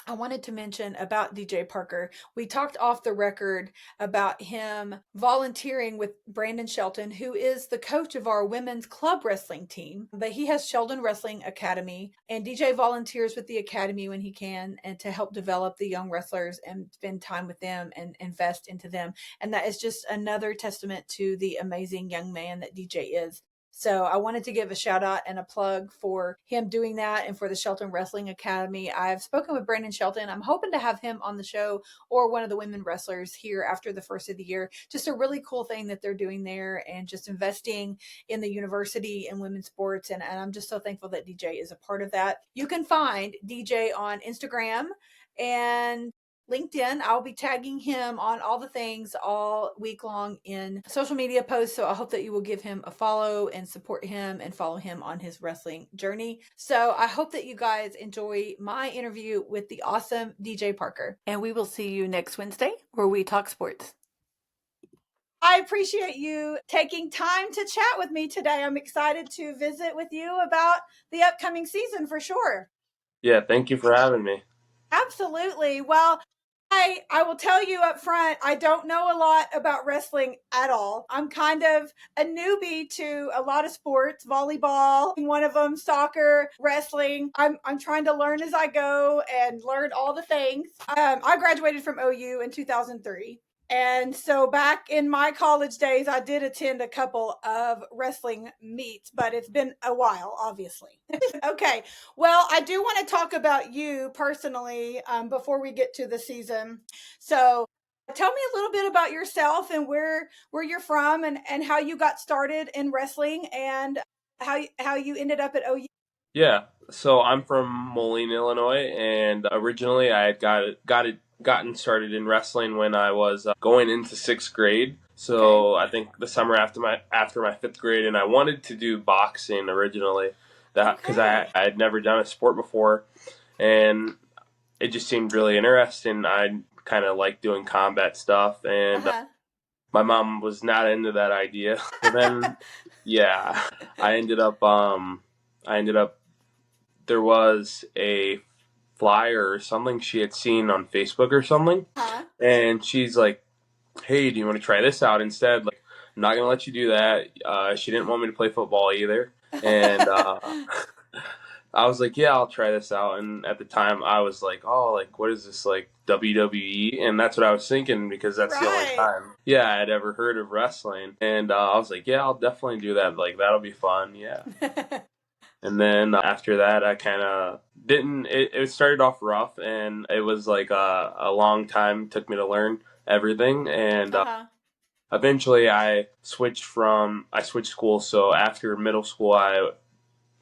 I wanted to mention about DJ Parker. We talked off the record about him volunteering with Brandon Shelton, who is the coach of our women's club wrestling team. But he has Shelton Wrestling Academy, and DJ volunteers with the academy when he can and to help develop the young wrestlers and spend time with them and invest into them. And that is just another testament to the amazing young man that DJ is. So I wanted to give a shout out and a plug for him doing that and for the Shelton Wrestling Academy. I've spoken with Brandon Shelton. I'm hoping to have him on the show or one of the women wrestlers here after the first of the year. Just a really cool thing that they're doing there and just investing in the university and women's sports. And I'm just so thankful that DJ is a part of that. You can find DJ on Instagram and LinkedIn. I'll be tagging him on all the things all week long in social media posts. So I hope that you will give him a follow and support him and follow him on his wrestling journey. So I hope that you guys enjoy my interview with the awesome DJ Parker. And we will see you next Wednesday where we talk sports. I appreciate you taking time to chat with me today. I'm excited to visit with you about the upcoming season for sure. Yeah, thank you for having me. Absolutely. Well, I will tell you up front, I don't know a lot about wrestling at all. I'm kind of a newbie to a lot of sports, volleyball, one of them, soccer, wrestling. I'm trying to learn as I go and learn all the things. I graduated from OU in 2003. And so back in my college days, I did attend a couple of wrestling meets, but it's been a while, obviously. Okay. Well, I do want to talk about you personally before we get to the season. So tell me a little bit about yourself and where you're from and how you got started in wrestling and how you ended up at OU. Yeah, so I'm from Moline, Illinois, and originally I had gotten started in wrestling when I was going into 6th grade. So I think the summer after my 5th grade, and I wanted to do boxing originally, because I had never done a sport before, and it just seemed really interesting. I kind of like doing combat stuff, and my mom was not into that idea. So then, yeah, I ended up there was a flyer or something she had seen on Facebook or something, and she's like, "Hey, do you want to try this out instead? Like, I'm not gonna let you do that." She didn't want me to play football either, and I was like, "Yeah, I'll try this out." And at the time, I was like, "Oh, like what is this, like WWE?" And that's what I was thinking because that's the only time, yeah, I'd ever heard of wrestling. And I was like, "Yeah, I'll definitely do that. Like that'll be fun." Yeah. And then after that, I kind of didn't. It started off rough, and it was like a long time. It took me to learn everything, and eventually I switched schools. So after middle school, I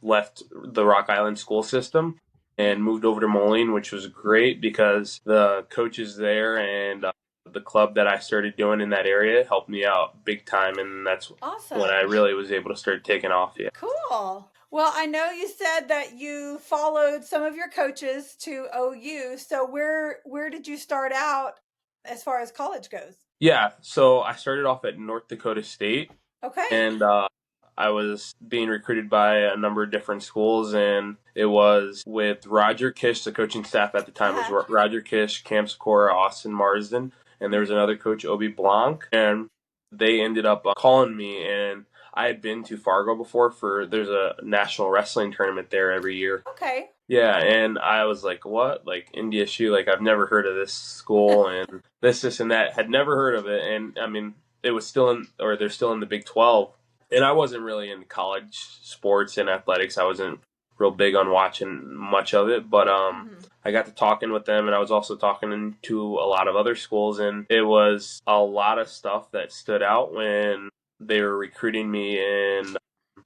left the Rock Island school system and moved over to Moline, which was great because the coaches there and the club that I started doing in that area helped me out big time, and that's when I really was able to start taking off. Yeah. Cool. Well, I know you said that you followed some of your coaches to OU. So where did you start out as far as college goes? Yeah, so I started off at North Dakota State. Okay. And I was being recruited by a number of different schools, and it was with Roger Kish. The coaching staff at the time was Roger Kish, Cam Sikora, Austin Marsden, and there was another coach, Obi Blanc, and they ended up calling me, and I had been to Fargo before there's a national wrestling tournament there every year. Okay. Yeah, and I was like, what? Like India Shoe? Like I've never heard of this school and this and that. Had never heard of it. And I mean, it was still in, or they're still in the Big 12. And I wasn't really in college sports and athletics. I wasn't real big on watching much of it, but I got to talking with them, and I was also talking to a lot of other schools, and it was a lot of stuff that stood out when they were recruiting me, and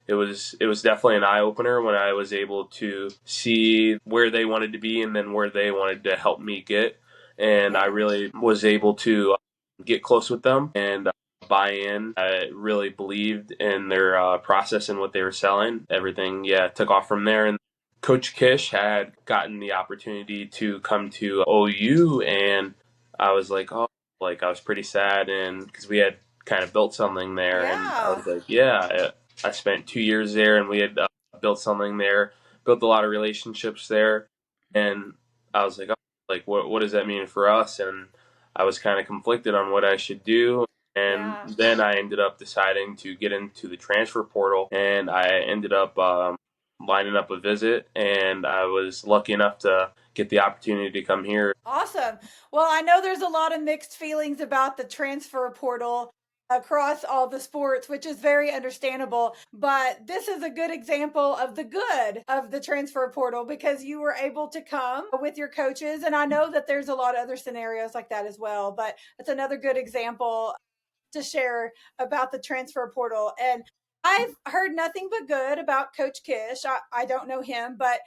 it was definitely an eye opener when I was able to see where they wanted to be and then where they wanted to help me get, and I really was able to get close with them and buy in. I really believed in their process and what they were selling. Everything, took off from there. And Coach Kish had gotten the opportunity to come to OU, and I was like, oh, like I was pretty sad, and because we had kind of built something there, and I was like, I spent 2 years there, and we had built something there, built a lot of relationships there, and I was like, oh, like what does that mean for us? And I was kind of conflicted on what I should do. And then I ended up deciding to get into the transfer portal, and I ended up lining up a visit, and I was lucky enough to get the opportunity to come here. Awesome. Well, I know there's a lot of mixed feelings about the transfer portal across all the sports, which is very understandable. But this is a good example of the good of the transfer portal because you were able to come with your coaches. And I know that there's a lot of other scenarios like that as well, but it's another good example to share about the transfer portal. And I've heard nothing but good about Coach Kish. I don't know him, but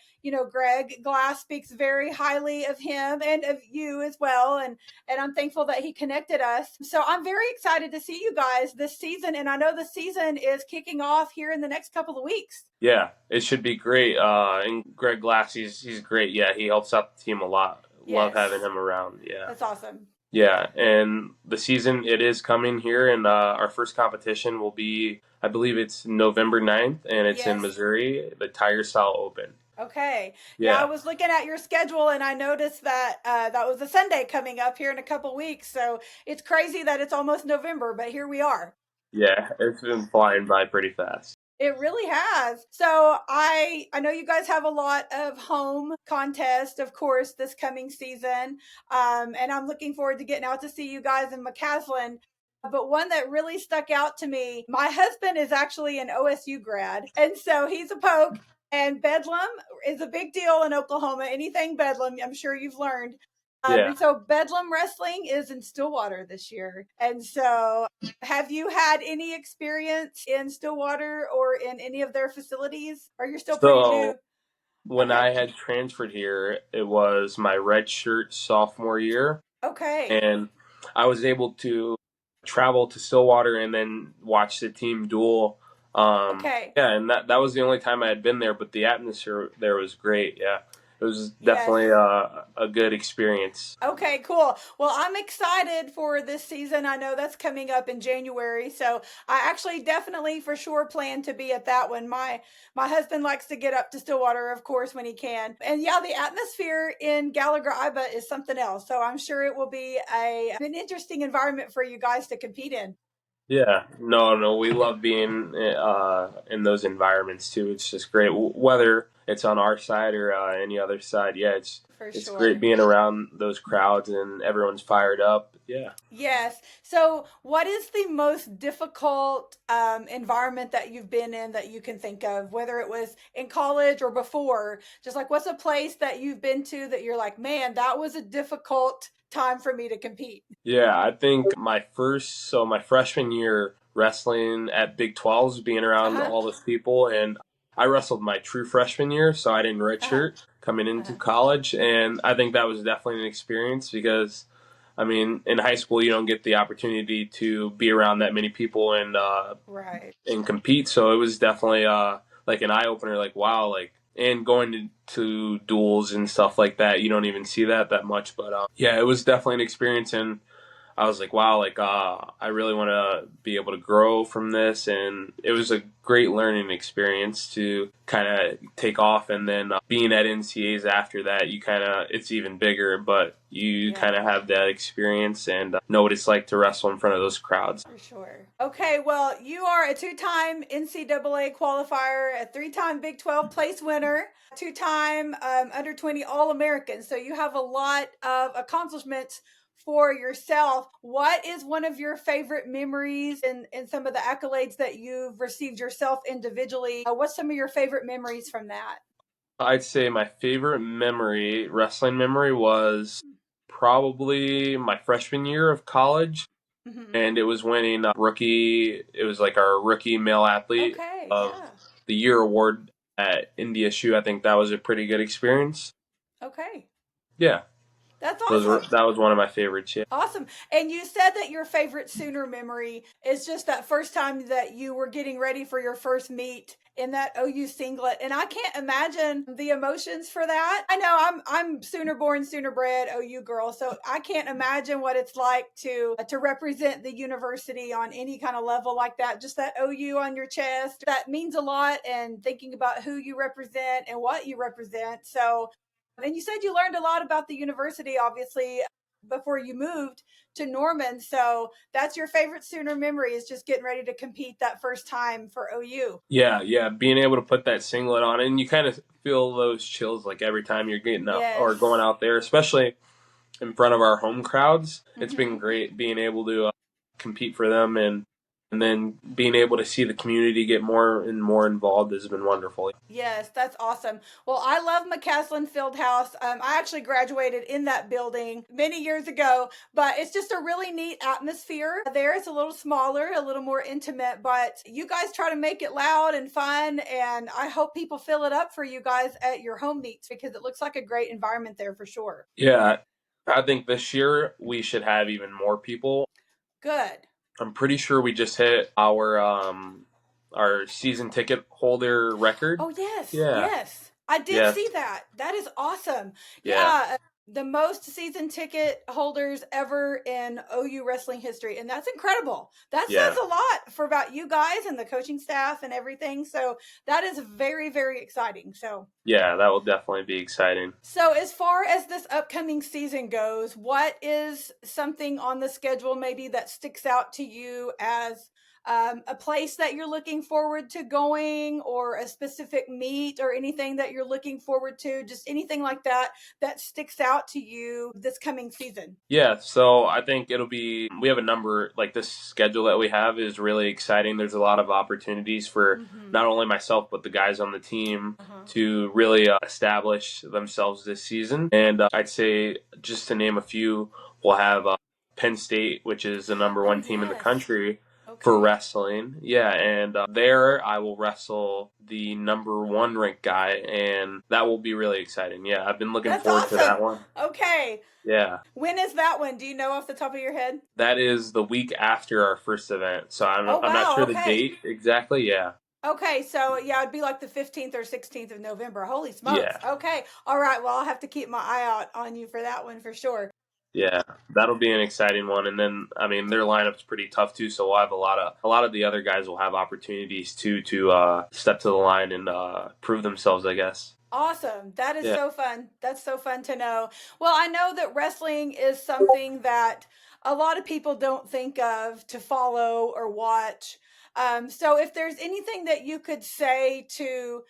Greg Glass speaks very highly of him and of you as well. And I'm thankful that he connected us. So I'm very excited to see you guys this season. And I know the season is kicking off here in the next couple of weeks. Yeah, it should be great. And Greg Glass, he's great. Yeah, he helps out the team a lot. Love having him around. Yeah, that's awesome. Yeah, and the season, it is coming here, and our first competition will be, I believe it's November 9th, and it's in Missouri, the Tiger Style Open. Okay. Yeah, I was looking at your schedule, and I noticed that that was a Sunday coming up here in a couple weeks, so it's crazy that it's almost November, but here we are. Yeah, it's been flying by pretty fast. It really has. So I know you guys have a lot of home contests, of course, this coming season. And I'm looking forward to getting out to see you guys in McCaslin. But one that really stuck out to me, my husband is actually an OSU grad. And so he's a Poke. And Bedlam is a big deal in Oklahoma. Anything Bedlam, I'm sure you've learned. And so Bedlam Wrestling is in Stillwater this year. And so have you had any experience in Stillwater or in any of their facilities? Or you're still pretty new? When I had transferred here, it was my redshirt sophomore year. Okay. And I was able to travel to Stillwater and then watch the team duel. Okay. Yeah, and that was the only time I had been there, but the atmosphere there was great. Yeah. It was definitely a good experience. Okay, cool. Well, I'm excited for this season. I know that's coming up in January. So I actually definitely for sure plan to be at that one. My husband likes to get up to Stillwater, of course, when he can. And yeah, the atmosphere in Gallagher-Iba is something else. So I'm sure it will be an interesting environment for you guys to compete in. Yeah, no, we love being in those environments too. It's just great, whether it's on our side or any other side. Yeah, it's great being around those crowds and everyone's fired up. Yeah. Yes. So, what is the most difficult environment that you've been in that you can think of, whether it was in college or before? Just like, what's a place that you've been to that you're like, man, that was a difficult time for me to compete? Yeah, I think my freshman year wrestling at Big 12s, being around all those people, and I wrestled my true freshman year, so I didn't redshirt coming into college, and I think that was definitely an experience because, I mean, in high school you don't get the opportunity to be around that many people and compete, so it was definitely like an eye opener, like wow, like. And going to duels and stuff like that, you don't even see that much. But yeah, it was definitely an experience. And I was like, wow, like I really want to be able to grow from this, and it was a great learning experience to kind of take off. And then being at NCAAs after that, you kind of it's even bigger, but you kind of have that experience and know what it's like to wrestle in front of those crowds. For sure. Okay, well, you are a 2-time NCAA qualifier, a 3-time Big 12 place winner, 2-time under 20 All American. So you have a lot of accomplishments for yourself. What is one of your favorite memories in some of the accolades that you've received yourself individually? What's some of your favorite memories from that? I'd say my favorite wrestling memory, was probably my freshman year of college. Mm-hmm. And it was winning it was like our rookie male athlete of the year award at NDSU. I think that was a pretty good experience. Okay. Yeah. That's awesome. That was one of my favorites. Yeah. Awesome. And you said that your favorite Sooner memory is just that first time that you were getting ready for your first meet in that OU singlet. And I can't imagine the emotions for that. I know I'm Sooner born, Sooner bred OU girl, so I can't imagine what it's like to represent the university on any kind of level like that. Just that OU on your chest, that means a lot, and thinking about who you represent and what you represent. So, and you said you learned a lot about the university, obviously, before you moved to Norman. So that's your favorite Sooner memory, is just getting ready to compete that first time for OU. Yeah. Being able to put that singlet on, and you kind of feel those chills like every time you're getting up or going out there, especially in front of our home crowds. It's been great being able to compete for them, and then being able to see the community get more and more involved has been wonderful. Yes, that's awesome. Well, I love McCaslin Fieldhouse. I actually graduated in that building many years ago, but it's just a really neat atmosphere there. It's a little smaller, a little more intimate, but you guys try to make it loud and fun, and I hope people fill it up for you guys at your home meets, because it looks like a great environment there for sure. Yeah, I think this year we should have even more people. Good. I'm pretty sure we just hit our season ticket holder record. Oh, yes. Yeah. Yes. I did see that. That is awesome. Yeah. The most season ticket holders ever in OU wrestling history. And that's incredible. That says a lot for about you guys and the coaching staff and everything. So that is very, very exciting. So yeah, that will definitely be exciting. So as far as this upcoming season goes, what is something on the schedule maybe that sticks out to you as a place that you're looking forward to going, or a specific meet, or anything that you're looking forward to, just anything like that that sticks out to you this coming season? Yeah, so I think we have a number, like this schedule that we have is really exciting. There's a lot of opportunities for not only myself, but the guys on the team to really establish themselves this season. And I'd say, just to name a few, we'll have Penn State, which is the number one team in the country for wrestling. Yeah, and there I will wrestle the number one ranked guy, and that will be really exciting. Yeah, I've been looking forward to that one. Okay. Yeah. When is that one? Do you know off the top of your head? That is the week after our first event, so I'm not sure the date exactly. Yeah. Okay, so yeah, it'd be like the 15th or 16th of November. Holy smokes. Yeah. Okay. All right, well, I'll have to keep my eye out on you for that one for sure. Yeah, that'll be an exciting one. And then, I mean, their lineup's pretty tough too. So we'll have a lot of the other guys will have opportunities to step to the line and prove themselves, I guess. Awesome. That is so fun. That's so fun to know. Well, I know that wrestling is something that a lot of people don't think of to follow or watch. So if there's anything that you could say to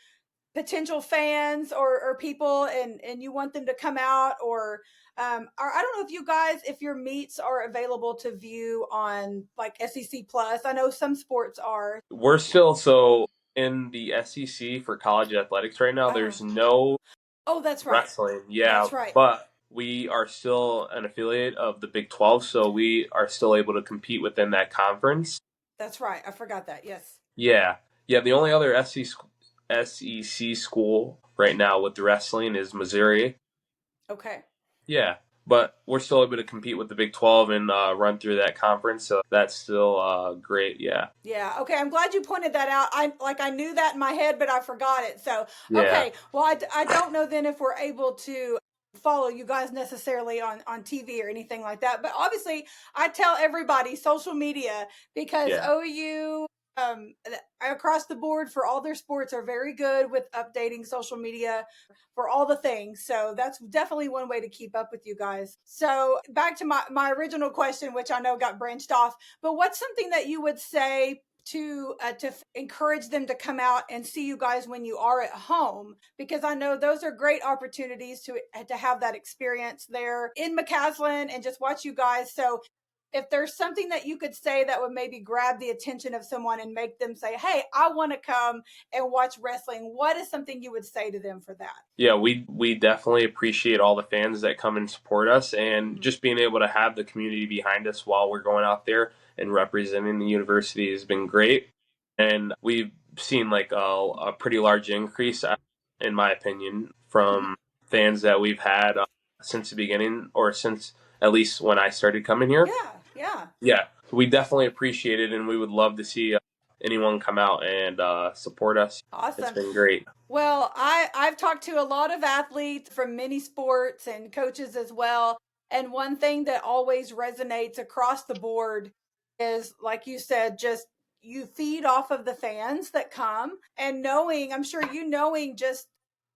potential fans or people, and you want them to come out, or I don't know if you guys, if your meets are available to view on like SEC Plus. I know some sports are. We're still in the SEC for college athletics right now. There's no that's right. wrestling. Yeah, that's right. But we are still an affiliate of the Big 12, so we are still able to compete within that conference. That's right. I forgot that. Yes. Yeah. The only other SEC school right now with the wrestling is Missouri. Okay. Yeah, but we're still able to compete with the Big 12 and run through that conference, so that's still great. Yeah. Yeah. Okay. I'm glad you pointed that out. I knew that in my head, but I forgot it. So okay. Well, I don't know then if we're able to follow you guys necessarily on TV or anything like that, but obviously I tell everybody social media, because OU across the board for all their sports are very good with updating social media for all the things. So that's definitely one way to keep up with you guys. So back to my original question, which I know got branched off, but what's something that you would say to encourage them to come out and see you guys when you are at home, because I know those are great opportunities to have that experience there in McCaslin and just watch you guys. So if there's something that you could say that would maybe grab the attention of someone and make them say, hey, I want to come and watch wrestling, what is something you would say to them for that? Yeah, we definitely appreciate all the fans that come and support us, and just being able to have the community behind us while we're going out there and representing the university has been great. And we've seen like a pretty large increase, in my opinion, from fans that we've had since the beginning, or since at least when I started coming here. Yeah. We definitely appreciate it, and we would love to see anyone come out and support us. Awesome. It's been great. Well, I've talked to a lot of athletes from many sports and coaches as well. And one thing that always resonates across the board is, like you said, just you feed off of the fans that come, and knowing, I'm sure you knowing just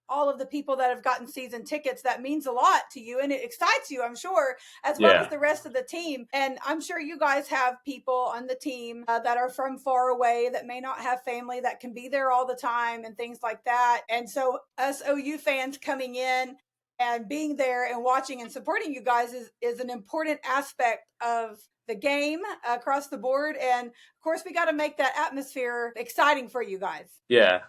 all of the people that have gotten season tickets, that means a lot to you and it excites you, I'm sure, as well as the rest of the team. And I'm sure you guys have people on the team that are from far away that may not have family that can be there all the time and things like that. And so us OU fans coming in and being there and watching and supporting you guys is an important aspect of the game across the board. And of course, we got to make that atmosphere exciting for you guys. Yeah,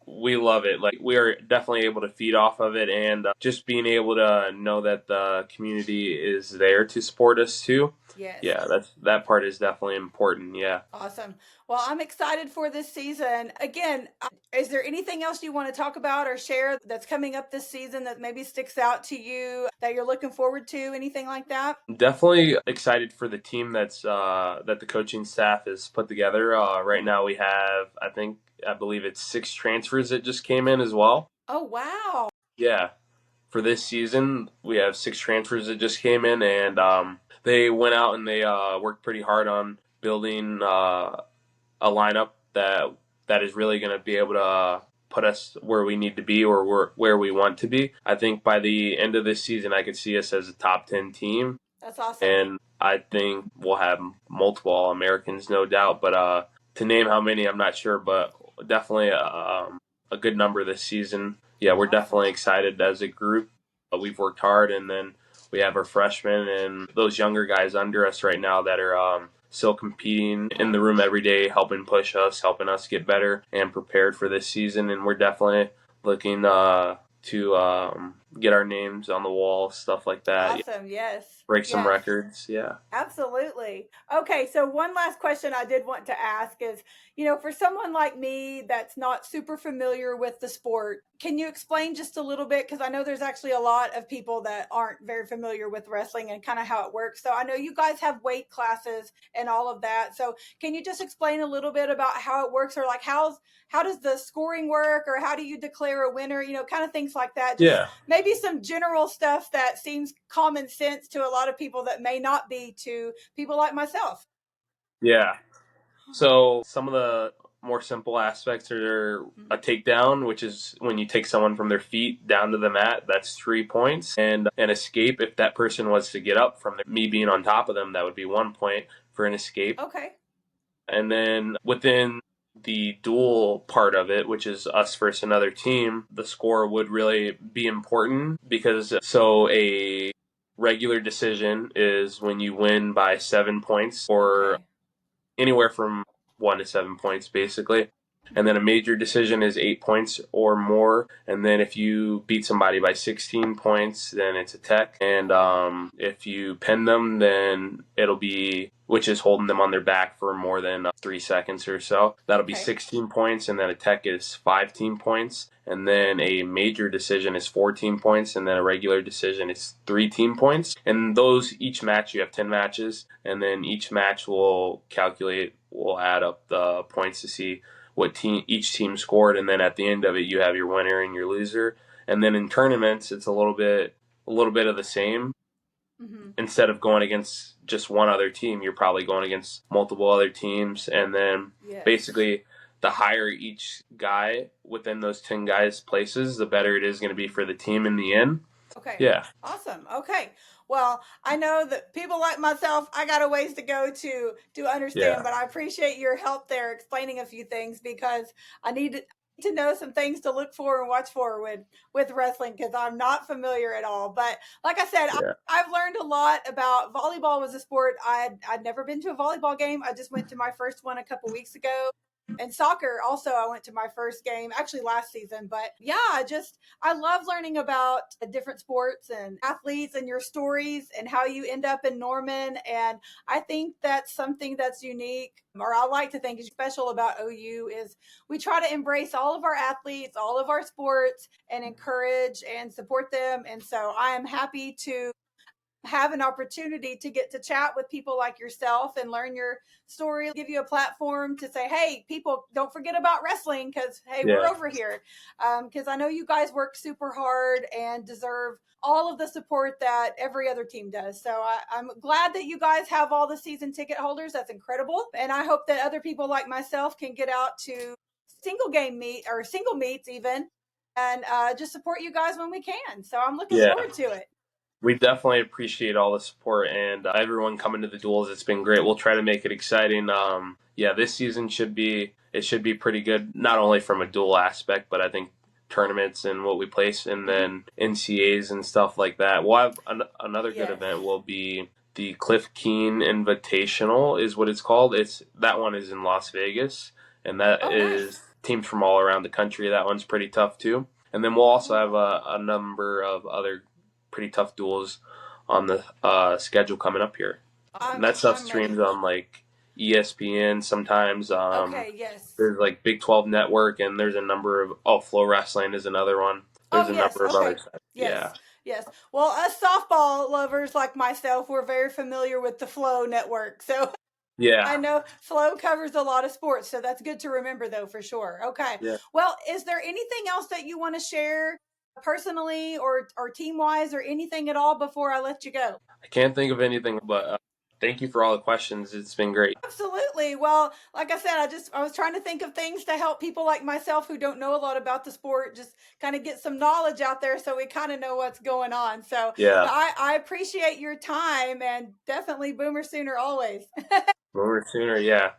we love it. Like, we are definitely able to feed off of it, and just being able to know that the community is there to support us too. Yes. Yeah, that part is definitely important. Yeah. Awesome. Well, I'm excited for this season. Again, is there anything else you want to talk about or share that's coming up this season that maybe sticks out to you that you're looking forward to? Anything like that? Definitely excited for the team that the coaching staff has put together. Right now we have, I believe it's 6 transfers that just came in as well. Oh, wow. Yeah. For this season, we have 6 transfers that just came in, and they went out and they worked pretty hard on building a lineup that is really going to be able to put us where we need to be, or where we want to be. I think by the end of this season, I could see us as a top 10 team. That's awesome. And I think we'll have multiple All-Americans, no doubt. But to name how many, I'm not sure, but definitely a good number this season. Yeah, we're definitely excited as a group. We've worked hard, and then we have our freshmen and those younger guys under us right now that are still competing in the room every day, helping push us, helping us get better and prepared for this season. And we're definitely looking to get our names on the wall, stuff like that. Awesome, yes. Break some records, yeah. Absolutely. Okay, so one last question I did want to ask is, for someone like me that's not super familiar with the sport, can you explain just a little bit? Because I know there's actually a lot of people that aren't very familiar with wrestling and kind of how it works. So I know you guys have weight classes and all of that. So can you just explain a little bit about how it works, or like how does the scoring work, or how do you declare a winner? Kind of things like that. Just maybe some general stuff that seems common sense to a lot of people that may not be to people like myself. Yeah. So some of the more simple aspects are a takedown, which is when you take someone from their feet down to the mat. That's 3 points. And an escape, if that person was to get up from me being on top of them, that would be 1 point for an escape. Okay. And then within the duel part of it, which is us versus another team, the score would really be important, because a regular decision is when you win by 7 points, or anywhere from 1 to 7 points, basically. And then a major decision is 8 points or more. And then if you beat somebody by 16 points, then it's a tech. And if you pin them, then it'll be, which is holding them on their back for more than 3 seconds or so. That'll be 16 points. And then a tech is 15 points. And then a major decision is 14 points. And then a regular decision is 13 points. And those, each match, you have 10 matches. And then each match will add up the points to see what each team scored, and then at the end of it you have your winner and your loser. And then in tournaments, it's a little bit of the same. Mm-hmm. Instead of going against just one other team, you're probably going against multiple other teams. And then basically the higher each guy within those 10 guys places, the better it is going to be for the team in the end. Okay. Yeah. Awesome. Okay. Well, I know that people like myself, I got a ways to go to understand, but I appreciate your help there explaining a few things, because I need to know some things to look for and watch for with wrestling, because I'm not familiar at all. But like I said, I've learned a lot about volleyball. Was a sport I'd never been to a volleyball game. I just went to my first one a couple weeks ago. And soccer also, I went to my first game actually last season. But yeah, I love learning about different sports and athletes and your stories and how you end up in Norman. And I think that's something that's unique, or I like to think is special about OU, is we try to embrace all of our athletes, all of our sports, and encourage and support them. And so I am happy to have an opportunity to get to chat with people like yourself and learn your story, give you a platform to say, hey, people, don't forget about wrestling, because, hey, we're over here. Because I know you guys work super hard and deserve all of the support that every other team does. So I'm glad that you guys have all the season ticket holders. That's incredible. And I hope that other people like myself can get out to single game meet or single meets even, and just support you guys when we can. So I'm looking forward to it. We definitely appreciate all the support and everyone coming to the duels. It's been great. We'll try to make it exciting. This season should be pretty good, not only from a duel aspect, but I think tournaments and what we place, and then NCAAs and stuff like that. We'll have another good event will be the Cliff Keen Invitational is what it's called. That one is in Las Vegas, and that is teams from all around the country. That one's pretty tough too. And then we'll also have a number of other pretty tough duels on the schedule coming up here. And that stuff streams on like ESPN sometimes. There's like Big 12 Network, and there's a number of Flow Wrestling is another one. There's a number of other stuff. Yes. Well, us softball lovers like myself, we're very familiar with the Flow Network. So I know Flow covers a lot of sports. So that's good to remember, though, for sure. Okay. Yeah. Well, is there anything else that you want to share personally or team wise or anything at all before I let you go? I can't think of anything, but thank you for all the questions. It's been great. Absolutely. Well, like I said, I was trying to think of things to help people like myself who don't know a lot about the sport, just kind of get some knowledge out there so we kind of know what's going on. So I appreciate your time, and definitely Boomer Sooner always. Boomer Sooner, yeah.